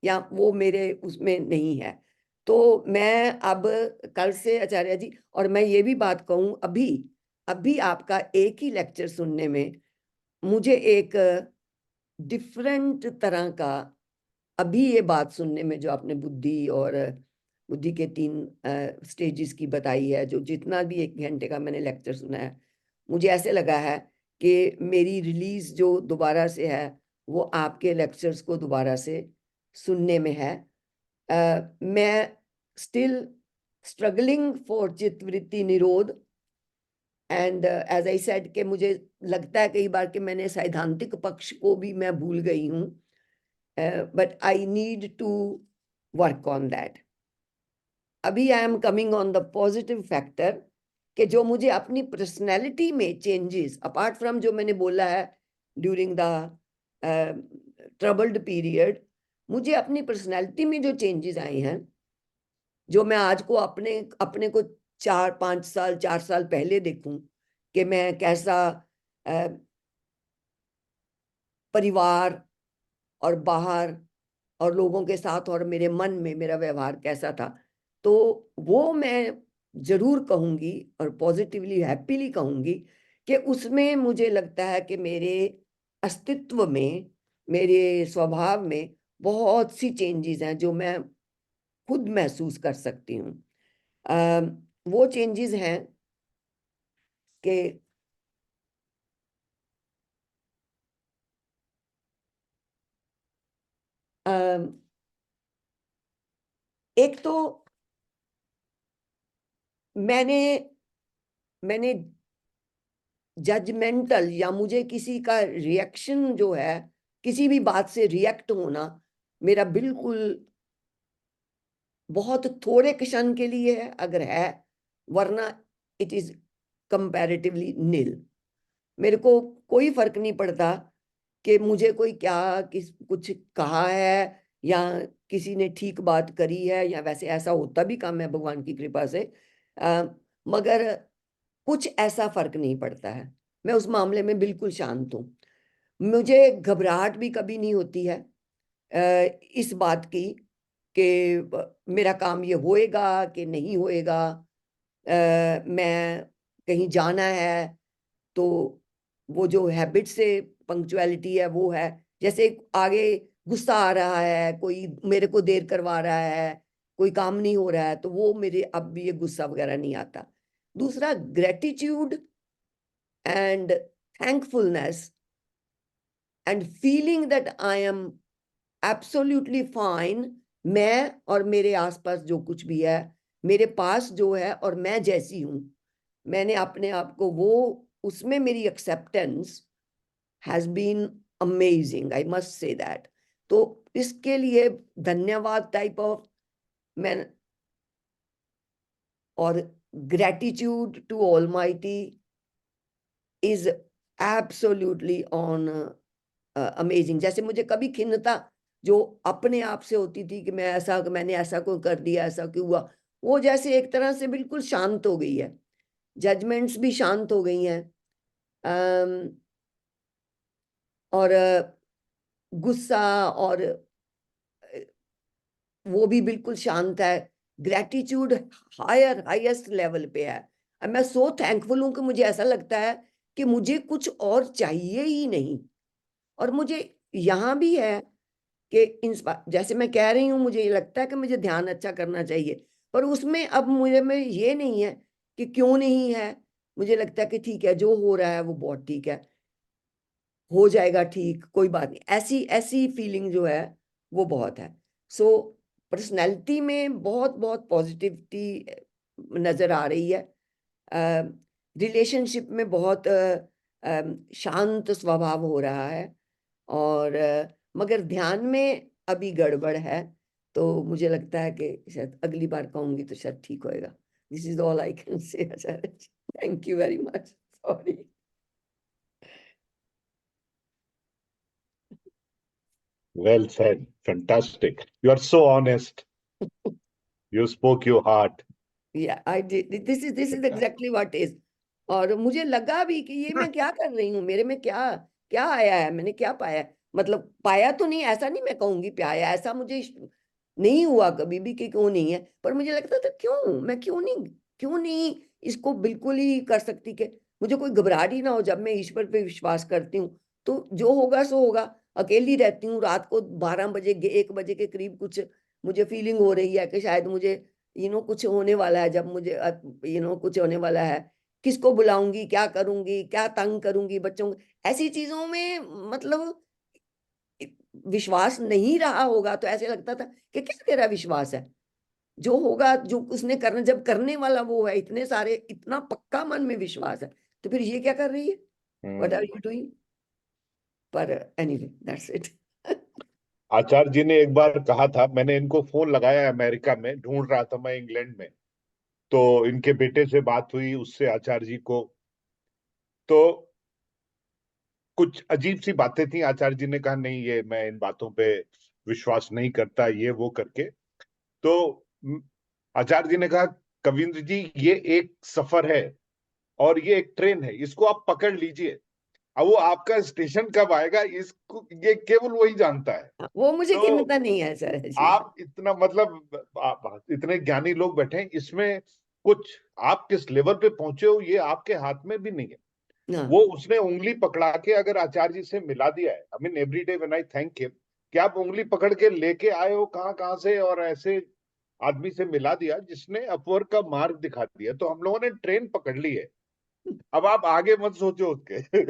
या वो मेरे उसमें नहीं है। तो मैं अब कल से आचार्य जी, और मैं ये भी बात कहूँ, अभी अभी आपका एक ही लेक्चर सुनने में मुझे एक डिफरेंट तरह का, अभी ये बात सुनने में जो आपने बुद्धि के 3 स्टेजेस की बताई है, जो जितना भी 1 घंटे का मैंने लेक्चर सुना है, मुझे ऐसे लगा है कि मेरी रिलीज जो दोबारा से है वो आपके लेक्चर्स को दोबारा से सुनने में है। मैं स्टिल स्ट्रगलिंग फॉर चित्तवृत्ति निरोध, एंड एज आई सेड कि मुझे लगता है कई बार कि मैंने सैद्धांतिक पक्ष को भी मैं भूल गई हूँ, but I need to work on that. अभी I am coming on the positive factor कि जो मुझे अपनी पर्सनैलिटी में चेंजेस, अपार्ट फ्रॉम जो मैंने बोला है ड्यूरिंग द ट्रबल्ड पीरियड, मुझे अपनी पर्सनैलिटी में जो चेंजेस आए हैं, जो मैं आज को अपने अपने को 4 साल पहले देखूं कि मैं कैसा परिवार और बाहर और लोगों के साथ और मेरे मन में मेरा व्यवहार कैसा था, तो वो मैं जरूर कहूंगी और पॉजिटिवली हैप्पीली कहूंगी कि उसमें मुझे लगता है कि मेरे अस्तित्व में, मेरे स्वभाव में बहुत सी चेंजेस हैं जो मैं खुद महसूस कर सकती हूँ। वो चेंजेस हैं कि एक तो मैंने मैंने जजमेंटल, या मुझे किसी का रिएक्शन जो है, किसी भी बात से रिएक्ट होना मेरा बिल्कुल बहुत थोड़े क्षण के लिए है अगर है, वरना इट इज कंपैरेटिवली नील। मेरे को कोई फर्क नहीं पड़ता कि मुझे कोई कुछ कहा है या किसी ने ठीक बात करी है, या वैसे ऐसा होता भी कम है भगवान की कृपा से, मगर कुछ ऐसा फर्क नहीं पड़ता है। मैं उस मामले में बिल्कुल शांत हूँ। मुझे घबराहट भी कभी नहीं होती है इस बात की कि मेरा काम ये होएगा कि नहीं होएगा, मैं कहीं जाना है तो वो जो हैबिट से पंक्चुअलिटी है वो है। जैसे आगे गुस्सा आ रहा है, कोई मेरे को देर करवा रहा है, कोई काम नहीं हो रहा है, तो वो मेरे अब ये गुस्सा वगैरह नहीं आता। दूसरा gratitude and thankfulness and feeling that I am absolutely fine, मैं और मेरे आसपास जो कुछ भी है, मेरे पास जो है और मैं जैसी हूं, मैंने अपने आप को वो, उसमें मेरी acceptance has been amazing, I must say that. तो इसके लिए धन्यवाद टाइप ऑफ मैं, और gratitude to almighty is absolutely on amazing. जैसे मुझे कभी खिन्नता जो अपने आप से होती थी कि मैंने ऐसा क्यों कर दिया, ऐसा क्यों हुआ, वो जैसे एक तरह से बिल्कुल शांत हो गई है। जजमेंट्स भी शांत हो गई हैं, और गुस्सा और वो भी बिल्कुल शांत है। ग्रेटिट्यूड हाईएस्ट लेवल पे है। और मैं सो थैंकफुल हूं कि मुझे ऐसा लगता है कि मुझे कुछ और चाहिए ही नहीं। और मुझे यहाँ भी है कि जैसे मैं कह रही हूँ, मुझे ये लगता है कि मुझे ध्यान अच्छा करना चाहिए, पर उसमें अब मुझे में ये नहीं है कि क्यों नहीं है। मुझे लगता है कि ठीक है, जो हो रहा है वो बहुत ठीक है, हो जाएगा ठीक, कोई बात नहीं, ऐसी ऐसी फीलिंग जो है वो बहुत है। सो पर्सनैलिटी में बहुत बहुत पॉजिटिविटी नजर आ रही है। रिलेशनशिप में बहुत शांत स्वभाव हो रहा है, और मगर ध्यान में अभी गड़बड़ है। तो मुझे लगता है कि शायद अगली बार कहूंगी तो शायद ठीक होएगा। This is all I can say Acharya ji. Thank you very much. Sorry. Well said. Fantastic. You are so honest. You spoke your heart. Yeah, I did. This is exactly what is. और मुझे लगा भी कि ये मैं क्या कर रही हूँ, मेरे में क्या क्या आया है, मैंने क्या पाया है। मतलब पाया तो नहीं, ऐसा नहीं मैं कहूंगी पाया, ऐसा मुझे नहीं हुआ कभी भी कि क्यों नहीं है। पर मुझे लगता था क्यों मैं क्यों नहीं इसको बिल्कुल ही कर सकती, कि मुझे कोई घबराहट ही ना हो। जब मैं ईश्वर पे विश्वास करती हूँ तो जो होगा सो होगा। अकेली रहती हूँ, रात को 12 बजे 1 बजे के करीब कुछ मुझे फीलिंग हो रही है कि शायद मुझे कुछ होने वाला है। जब मुझे कुछ होने वाला है, किसको बुलाऊंगी, क्या करूंगी, क्या तंग करूंगी बच्चों को, ऐसी चीजों में मतलब विश्वास नहीं रहा होगा तो ऐसे लगता था कि किस तेरा विश्वास है, जो होगा जो उसने करना, जब करने वाला वो है, इतने सारे, इतना पक्का मन में विश्वास है, तो फिर ये क्या कर रही है, व्हाट आर यू डूइंग। पर एनीवे दैट्स इट। आचार्य जी ने एक बार कहा था, मैंने इनको फोन लगाया अमेरिका में, ढूंढ रहा था मैं इंग्लैंड में, तो इनके बेटे से बात हुई उससे आचार्य जी को, तो कुछ अजीब सी बातें थी। आचार्य जी ने कहा नहीं, ये मैं इन बातों पे विश्वास नहीं करता, ये वो करके। तो आचार्य जी ने कहा, कविंद्र जी ये एक सफर है और ये एक ट्रेन है, इसको आप पकड़ लीजिए। अब वो आपका स्टेशन कब आएगा इसको ये केवल वही जानता है। वो मुझे तो खिन्नता नहीं है सर जी। आप इतना मतलब इतने ज्ञानी लोग बैठे हैं, इसमें कुछ आप किस लेवल पे पहुंचे हो ये आपके हाथ में भी नहीं है। हाँ, वो उसने उंगली पकड़ा के अगर आचार्य जी से मिला दिया है, I mean every day when I thank him, कि आप उंगली पकड़ के लेके आए हो कहाँ कहाँ से, और ऐसे आदमी से मिला दिया जिसने अपवर्ड का मार्ग दिखा दिया, तो हम लोगों ने ट्रेन पकड़ ली है। अब आप आगे मत सोचो उसके।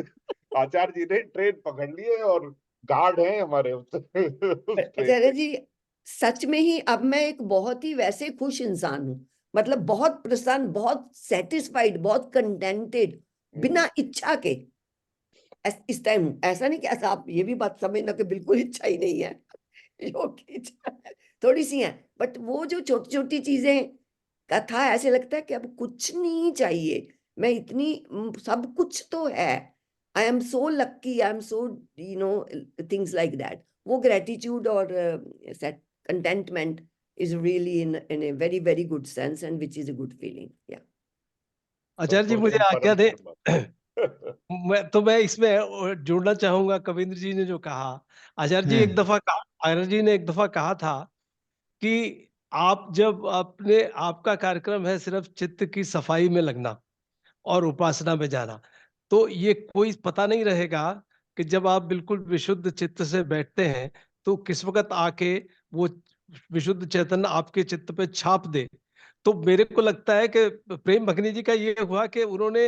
आचार्य जी ने ट्रेन पकड़ ली है और गार्ड हैं हमारे उस ट्रेन आचार्य के। जी सच में ही अब मैं एक बहुत ही वैसे खुश इंसान हूँ, मतलब बहुत प्रसन्न, बहुत सेटिस्फाइड, बहुत कंटेंटेड, बिना इच्छा के। इस टाइम ऐसा नहीं कि ऐसा, आप ये भी बात समझना कि बिल्कुल इच्छा ही नहीं है। योग की इच्छा थोड़ी सी है, बट वो जो छोटी छोटी चीजें का था, ऐसे लगता है कि अब कुछ नहीं चाहिए, मैं इतनी सब कुछ तो है। I am so lucky, I am so things like that. वो ग्रेटिट्यूड और contentment is really in a very very good sense, and which is a good feeling. या आचार्य जी मुझे संतोषम आज्ञा परम दे। धर्म। मैं इसमें जुड़ना चाहूंगा कविंद्र जी ने जो कहा। आचार्य जी एक दफा आचार्य जी ने एक दफा कहा था कि आप जब अपने आपका कार्यक्रम है सिर्फ चित्त की सफाई में लगना और उपासना में जाना, तो ये कोई पता नहीं रहेगा कि जब आप बिल्कुल विशुद्ध चित्त से बैठते हैं तो किस वक्त आके वो विशुद्ध चैतन्य आपके चित्त पे छाप दे। तो मेरे को लगता है कि प्रेम भगनी जी का ये हुआ कि उन्होंने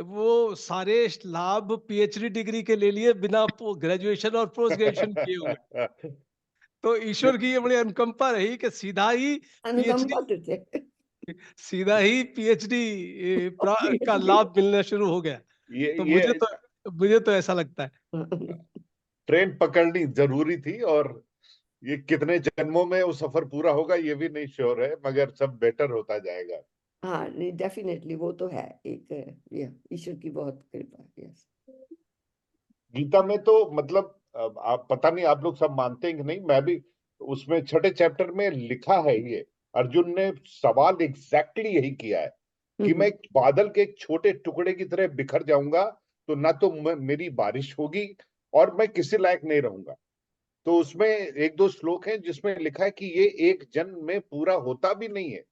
वो सारे लाभ पीएचडी डिग्री के ले लिए बिना ग्रेजुएशन और पोस्ट ग्रेजुएशन किए हुए। तो ईश्वर की ये बड़ी अनुकंपा रही कि अनुकंपा तो थे। सीधा ही पीएचडी का लाभ मिलना शुरू हो गया। तो ये मुझे तो ऐसा लगता है ट्रेन पकड़नी जरूरी थी, और ये कितने जन्मों में वो सफर पूरा होगा ये भी नहीं श्योर है, मगर सब बेटर होता जाएगा। हाँ नहीं, डेफिनेटली वो तो है एक, ये ईश्वर की बहुत कृपा है। यस, गीता में तो मतलब आप पता नहीं आप लोग सब मानते हैं कि नहीं, मैं भी उसमें छठे चैप्टर में लिखा है, ये अर्जुन ने सवाल एग्जैक्टली यही किया है कि मैं एक बादल के एक छोटे टुकड़े की तरह बिखर जाऊंगा, तो ना तो मेरी बारिश होगी और मैं किसी लायक नहीं रहूंगा। तो उसमें एक दो श्लोक हैं जिसमें लिखा है कि ये एक जन्म में पूरा होता भी नहीं है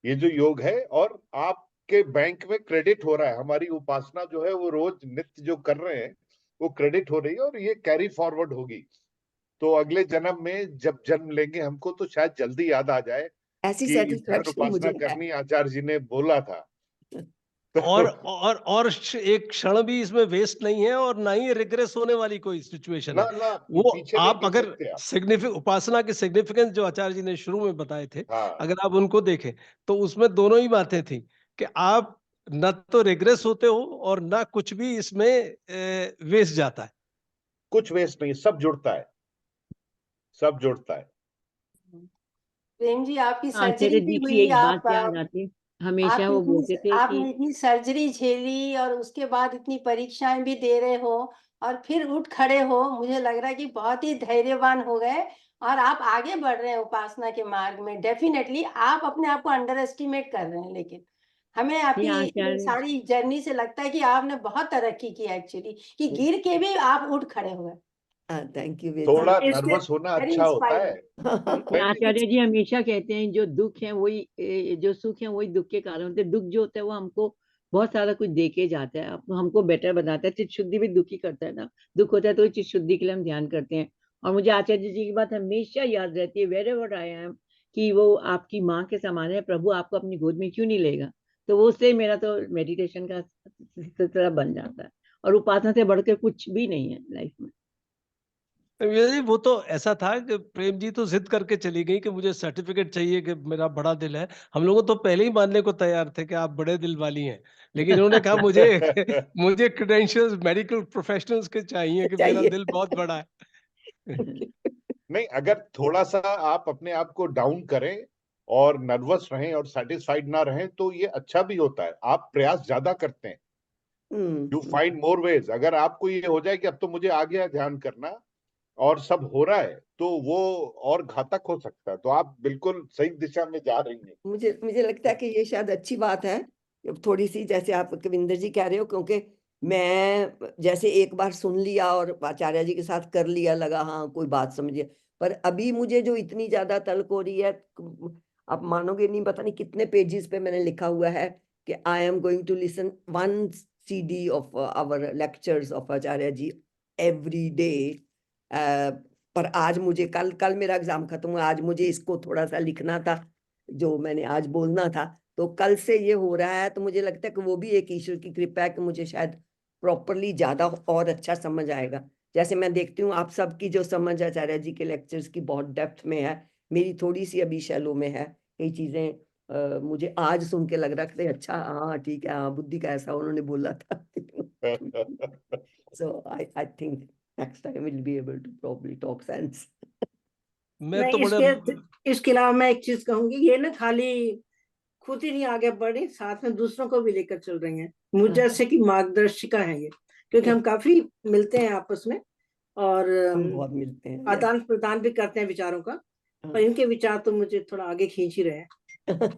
ये जो योग है, और आपके बैंक में क्रेडिट हो रहा है, हमारी उपासना जो है वो रोज नित्य जो कर रहे हैं वो क्रेडिट हो रही है, और ये कैरी फॉरवर्ड होगी। तो अगले जन्म में जब जन्म लेंगे हमको तो शायद जल्दी याद आ जाए ऐसी कि ध्यान सेटिस्फेक्शन उपासना मुझे है। करनी आचार्य जी ने बोला था। और एक क्षण भी इसमें वेस्ट नहीं है और ना ही रिग्रेस होने वाली कोई सिचुएशन है। ना वो पीछे आप नहीं गिर अगर सकते आप। सिग्निफिक उपासना की सिग्निफिकेंस जो आचार्य जी ने शुरू में बताए थे, हाँ, अगर आप उनको देखें तो उसमें दोनों ही बातें थी कि आप न तो रिग्रेस होते हो और ना कुछ भी इसमें वेस्ट जाता है। कुछ वेस्ट नहीं, सब जुड़ता है, सब जुड़ता है। प्रेम जी, आपकी सर्जरी आचार्य भी जी की हुई, एक बात याद आती है, हमेशा वो बोलते थे कि आपने इतनी सर्जरी झेली और उसके बाद इतनी परीक्षाएं भी दे रहे हो और फिर उठ खड़े हो, मुझे लग रहा है कि बहुत ही धैर्यवान हो गए और आप आगे बढ़ रहे हैं उपासना के मार्ग में। डेफिनेटली आप अपने आप को अंडर एस्टिमेट कर रहे हैं, लेकिन हमें आपकी ये आचार्य सारी जर्नी से लगता है कि आपने बहुत तरक्की की एक्चुअली, कि गिर के भी आप उठ खड़े हुए। थैंक यू थोड़ा It's नर्वस होना very अच्छा होता है। inspiring. आचार्य जी हमेशा कहते हैं जो दुख है वही जो सुख है वही दुख के कारण होते हैं। दुख जो होता है वो हमको बहुत सारा कुछ दे के जाता है, हमको बेटर बनाता है। चित्त शुद्धि भी दुखी करता है ना, दुख होता है तो चित्त शुद्धि के लिए हम ध्यान करते हैं। और मुझे आचार्य जी की बात हमेशा याद रहती है, वेर एवर आई एम, कि वो आपकी माँ के समान है, प्रभु आपको अपनी गोद में क्यों नहीं लेगा। तो वो उससे मेरा तो मेडिटेशन का सिलसिला बन जाता है, और उपासना से बढ़कर कुछ भी नहीं है लाइफ में। वो तो ऐसा था कि प्रेम जी तो जिद करके चली गई कि मुझे सर्टिफिकेट चाहिए कि मेरा बड़ा दिल है। हम लोग तो पहले ही मानने को तैयार थे कि आप बड़े दिल वाली हैं, लेकिन इन्होंने कहा मुझे क्रेडेंशियल्स मेडिकल प्रोफेशनल्स के चाहिए कि मेरा चाहिए। दिल बहुत बड़ा है। नहीं, अगर थोड़ा सा आप अपने आप को डाउन करें और नर्वस रहें और सेटिस्फाइड ना रहें तो ये अच्छा भी होता है, आप प्रयास ज्यादा करते हैं, यू फाइंड मोर वेज। अगर आपको ये हो जाए कि अब तो मुझे आ गया ध्यान करना और सब हो रहा है, तो वो और घातक हो सकता है। तो आप बिल्कुल सही दिशा में जा रही हैं। मुझे लगता है कि ये शायद अच्छी बात है, थोड़ी सी, जैसे आप कविंदर जी कह रहे हो, क्योंकि मैं जैसे एक बार सुन लिया और आचार्य जी के साथ कर लिया, लगा हाँ कोई बात समझिए, पर अभी मुझे जो इतनी ज्यादा तल्ख हो रही है, आप मानोगे नहीं, पता नहीं कितने पेजेस पे मैंने लिखा हुआ है कि I am going to listen 1 CD of our lectures of Acharya ji every day. पर आज मुझे कल मेरा एग्जाम खत्म हुआ, आज मुझे इसको थोड़ा सा लिखना था जो मैंने आज बोलना था, तो कल से ये हो रहा है। तो मुझे लगता है कि वो भी एक ईश्वर की कृपा है कि मुझे शायद प्रॉपरली ज्यादा और अच्छा समझ आएगा। जैसे मैं देखती हूँ आप सबकी जो समझ आचार्य जी के लेक्चर्स की बहुत डेप्थ में है, मेरी थोड़ी सी अभी शैलो में है। कई चीजें मुझे आज सुन के लग रहा है कि अच्छा हाँ ठीक है, हाँ बुद्धि का ऐसा उन्होंने बोला था। So I think next time we'll be able to probably talk sense. मैं नहीं, तो बड़ा इसके अलावा मैं एक चीज कहूंगी, ये ना खाली खुद ही नहीं आगे बढ़े, साथ में दूसरों को भी लेकर चल रही हैं, मुझे जैसे कि मार्गदर्शिका है ये, क्योंकि हम काफी मिलते हैं आपस में और हम बहुत मिलते हैं। आदान प्रदान भी करते हैं विचारों का, पर इनके विचार तो मुझे थोड़ा आगे खींच ही रहे हैं।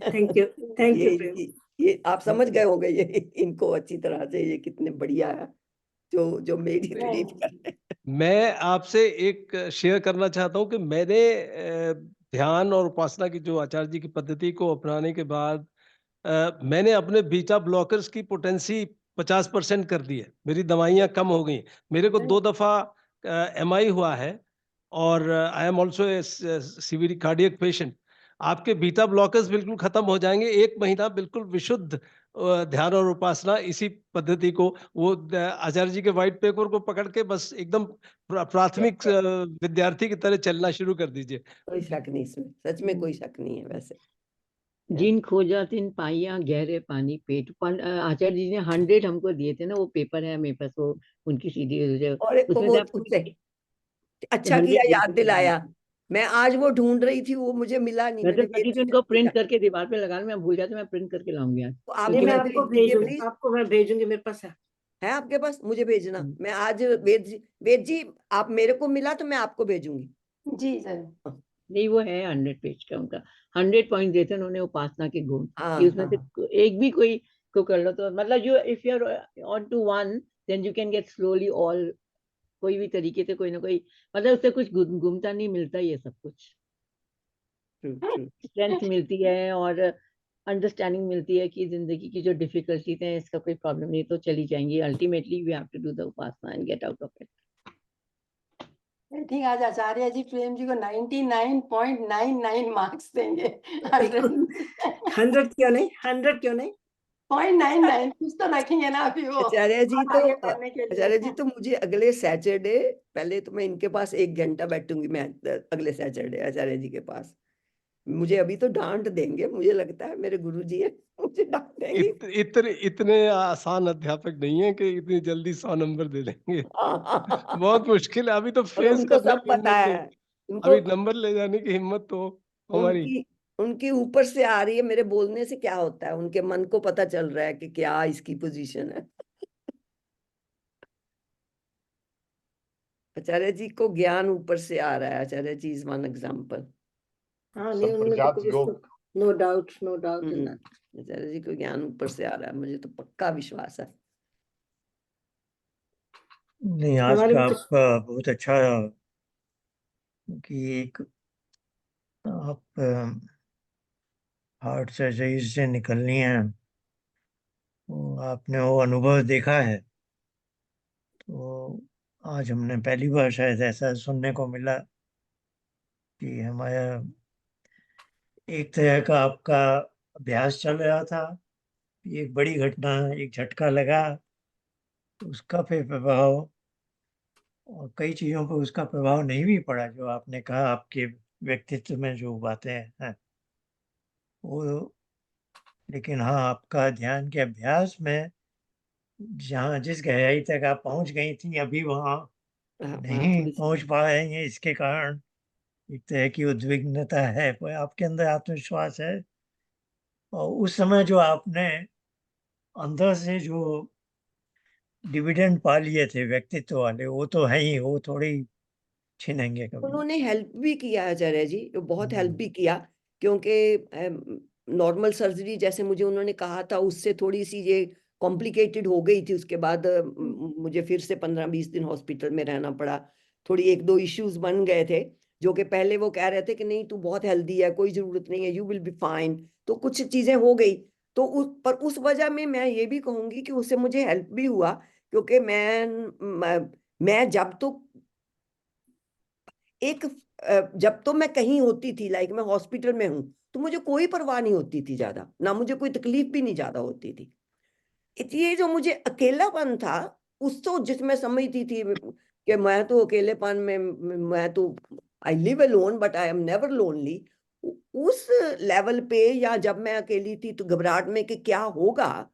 थैंक यू प्रेम। ये आप समझ गए होंगे ये इनको अच्छी तरह से, ये कितने बढ़िया है जो मेरी तारीफ कर रहे हैं। मैं आपसे एक शेयर करना चाहता हूं कि मैंने ध्यान और उपासना की जो आचार्य जी की पद्धति को अपनाने के बाद मैंने अपने बीटा ब्लॉकर्स की पोटेंसी 50% कर दी है, मेरी दवाइयाँ कम हो गई। मेरे को 2 दफा MI हुआ है और I am also a severe cardiac patient. आपके बीटा ब्लॉकर्स बिल्कुल खत्म हो जाएंगे, 1 महीना बिल्कुल विशुद्ध ध्यान और उपासना इसी पद्धति को, वो आचार्य जी के व्हाइट पेपर को पकड़ के बस एकदम प्राथमिक विद्यार्थी की तरह चलना शुरू कर दीजिए। कोई शक नहीं इसमें, सच में कोई शक नहीं है वैसे। जिन खोजा तिन पाइया गहरे पानी पेट। आचार्य जी ने 100 हमको दिए थे ना, वो पेपर है मेरे पास, वो उनकी सीडी और एक उसमें वो से आपको उससे अच्छा 100 किया याद दिए थे। दिलाया, मैं आज वो ढूंढ रही थी, वो मुझे मिला नहीं। मैं तो मैंने सोची थी उनको प्रिंट करके दीवार पे लगाना, मैं भूल जाती, मैं प्रिंट करके लाऊंगी आज। तो आप नहीं, मैं मुझे आपको भेज दीजिए भेजूंगी, प्लीज। आपको मैं भेजूंगी, मेरे पास है आपके पास? मुझे भेजना। हम्म। मैं आज वेद जी आप मेरे को मिला तो मैं आपको भेजूंगी। जी सर। नहीं, वो है 100 पेज का, उनका 100 पॉइंट देते हैं उन्होंने उपासना के गुण, हाँ कि उसमें हाँ से एक भी कोई को कर लो तो मतलब जो if you are on to one then you can get slowly all, कोई भी तरीके से कोई ना कोई, मतलब उससे कुछ घूमता नहीं, मिलता ही है सब कुछ। True true. स्ट्रेंथ मिलती है और अंडरस्टैंडिंग मिलती है कि जिंदगी की जो डिफिकल्टीज हैं इसका कोई प्रॉब्लम नहीं, तो चली जाएंगी। Ultimately we have to do the उपासना and get out of it. ठीक, आज आचार्य जी प्रेम जी को 99.99 मार्क्स देंगे। 100 क्यों नहीं, 100 क्यों नहीं। 0.99 कुछ तो रखेंगे ना अभी वो आचार्य जी और तो आगे बढ़ने के लिए। आचार्य जी तो मुझे अगले सैटरडे, पहले तो मैं इनके पास 1 घंटा बैठूंगी मैं अगले सैटरडे आचार्य जी के पास। मुझे अभी तो डांट देंगे, मुझे लगता है मेरे गुरुजी है, मुझे डांट देंगे। इतने आसान अध्यापक नहीं है कि इतनी जल्दी 100 नंबर दे देंगे। बहुत मुश्किल है, अभी तो और फेस उनको करने सब की पता हिम्मत है, नहीं, उनको अभी नंबर ले जाने की हिम्मत तो हमारी। उनकी उनकी ऊपर से आ रही है, मेरे बोलने से क्या होता है, उनके मन को पता चल रहा है कि क्या इसकी पोजीशन है। आचार्य जी को ज्ञान ऊपर से आ रहा है, Acharya ji is one example. हाँ नहीं, उनमें तो संप्रजात कोई योग। No doubt, no doubt in that. Acharya ji को ज्ञान ऊपर से आ रहा है, मुझे तो पक्का विश्वास है। नहीं, आज हमारे का में तो आपका बहुत अच्छा कि एक आप हार्ट सर्जरी से निकलनी है, तो आपने वो अनुभव देखा है। तो आज हमने पहली बार शायद ऐसा सुनने को मिला कि हमारा एक तरह का आपका अभ्यास चल रहा था, एक बड़ी घटना, एक झटका लगा, उसका फिर प्रभाव, और कई चीज़ों पर उसका प्रभाव नहीं भी पड़ा, जो आपने कहा आपके व्यक्तित्व में जो बातें हैं वो। लेकिन हाँ, आपका ध्यान के अभ्यास में जहाँ जिस गहराई तक आप पहुंच गई थी, अभी वहाँ वहाँ नहीं थोड़ी सी पहुंच पा रहे हैं, इसके कारण एक तरह की उद्विग्नता है, पर आपके अंदर आत्मविश्वास है। और उस समय जो आपने अंदर से जो डिविडेंड पा लिए थे व्यक्तित्व वाले, वो तो है ही, वो थोड़ी छिनेंगे कभी। उन्होंने हेल्प भी किया आचार्य जी, बहुत हेल्प भी किया, क्योंकि नॉर्मल सर्जरी जैसे मुझे उन्होंने कहा था उससे थोड़ी सी ये कॉम्प्लिकेटेड हो गई थी। उसके बाद मुझे फिर से 15-20 दिन हॉस्पिटल में रहना पड़ा। थोड़ी 1-2 इश्यूज बन गए थे, जो कि पहले वो कह रहे थे कि नहीं तू बहुत हेल्दी है, कोई जरूरत नहीं है, यू विल बी फाइन। तो कुछ चीजें हो गई, तो उस वजह में मैं ये भी कहूंगी कि उससे मुझे हेल्प भी हुआ, क्योंकि मैं जब तो एक जब तो मैं कहीं होती थी, लाइक मैं हॉस्पिटल में हूं, तो मुझे कोई परवाह नहीं होती थी ज्यादा, ना मुझे कोई तकलीफ भी नहीं ज्यादा होती थी। ये जो मुझे अकेलापन था, उसको जिसमें समझती थी कि मैं तो अकेलेपन में, मैं तो I live alone but I am never lonely, उस लेवल पे, या जब मैं अकेली थी तो घबराहट में कि क्या होगा,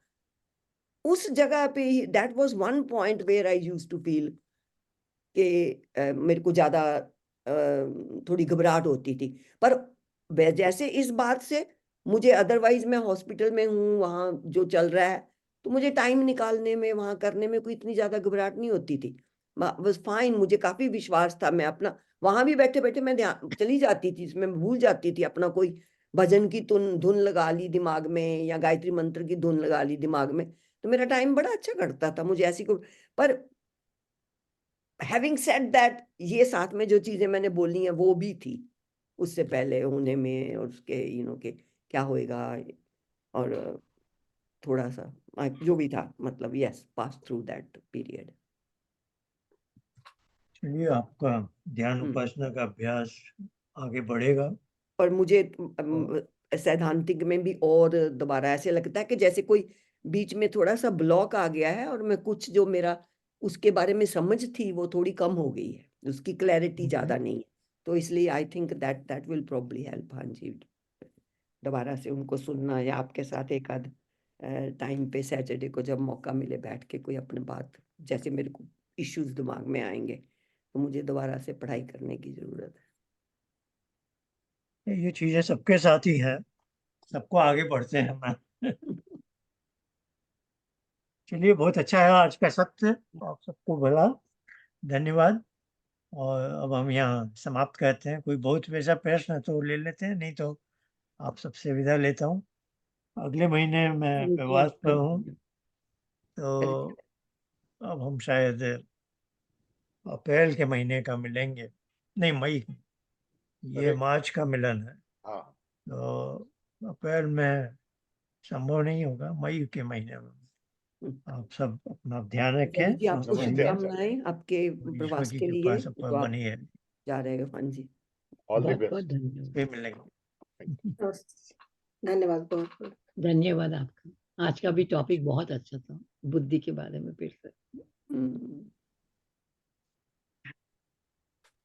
उस जगह पे that was one point where I used to feel कि मेरे को ज्यादा थोड़ी घबराहट होती थी। पर जैसे इस बात से मुझे, अदरवाइज मैं हॉस्पिटल में हूँ, वहाँ जो चल रहा है, तो मुझे टाइम निकालने में, वहाँ करने में कोई इतनी ज्यादा घबराहट नहीं होती थी। बस फाइन, मुझे काफी विश्वास था। मैं अपना वहां भी बैठे बैठे मैं ध्यान चली जाती थी, इसमें भूल जाती थी अपना, कोई भजन की धुन धुन लगा ली दिमाग में, या गायत्री मंत्र की धुन लगा ली दिमाग में, तो मेरा टाइम बड़ा अच्छा कटता था। मुझे ऐसी कोई, पर हैविंग सेड दैट, ये साथ में जो चीजें मैंने बोली हैं वो भी थी उससे पहले होने में, और उसके के क्या होएगा, और थोड़ा सा जो भी था, मतलब yes, pass through that period. चलिए, आपका ध्यान उपासना का अभ्यास आगे बढ़ेगा। और मुझे और सैद्धांतिक में भी और दोबारा ऐसे लगता है कि जैसे कोई बीच में थोड़ा सा ब्लॉक आ गया है, और मैं कुछ जो मेरा उसके बारे में समझ थी वो थोड़ी कम हो गई है, उसकी क्लैरिटी ज्यादा नहीं है, तो इसलिए I think that will probably help. हाँ जी, दोबारा से उनको सुनना, या आपके साथ एक आध टाइम पे सैटरडे को जब मौका मिले बैठ के कोई अपनी बात, जैसे मेरे को इश्यूज दिमाग में आएंगे तो मुझे दोबारा से पढ़ाई करने की जरूरत ये चीजें सबके साथ ही है, सबको आगे बढ़ते हैं ना। है। चलिए, बहुत अच्छा है आज का सत्र, आप सबको भला धन्यवाद। और अब हम यहाँ समाप्त करते हैं। कोई बहुत वैसा प्रश्न तो ले लेते हैं, नहीं तो आप सबसे विदा लेता हूँ। अगले महीने मैं प्रवास पर हूँ, तो अब हम शायद अप्रैल के महीने का मिलेंगे, नहीं मई, ये अरे मार्च का मिलन है, हाँ, तो अप्रैल में संभव नहीं होगा, मई के महीने में। आप सब अपना ध्यान रखें रवि जी, और आपको नमस्ते रहिए, शुभकामनाएं आपके और ईश्वर प्रवास की के कृपा लिए सब जो पर आप बनी है। जा रहे हो। हाँ जी, ऑल द बहुत बहुत बेस्ट। धन्यवाद। फिर मिलेंगे। धन्यवाद बहुत बहुत। धन्यवाद आपका। आज का भी टॉपिक बहुत अच्छा था, बुद्धि के बारे में फिर से।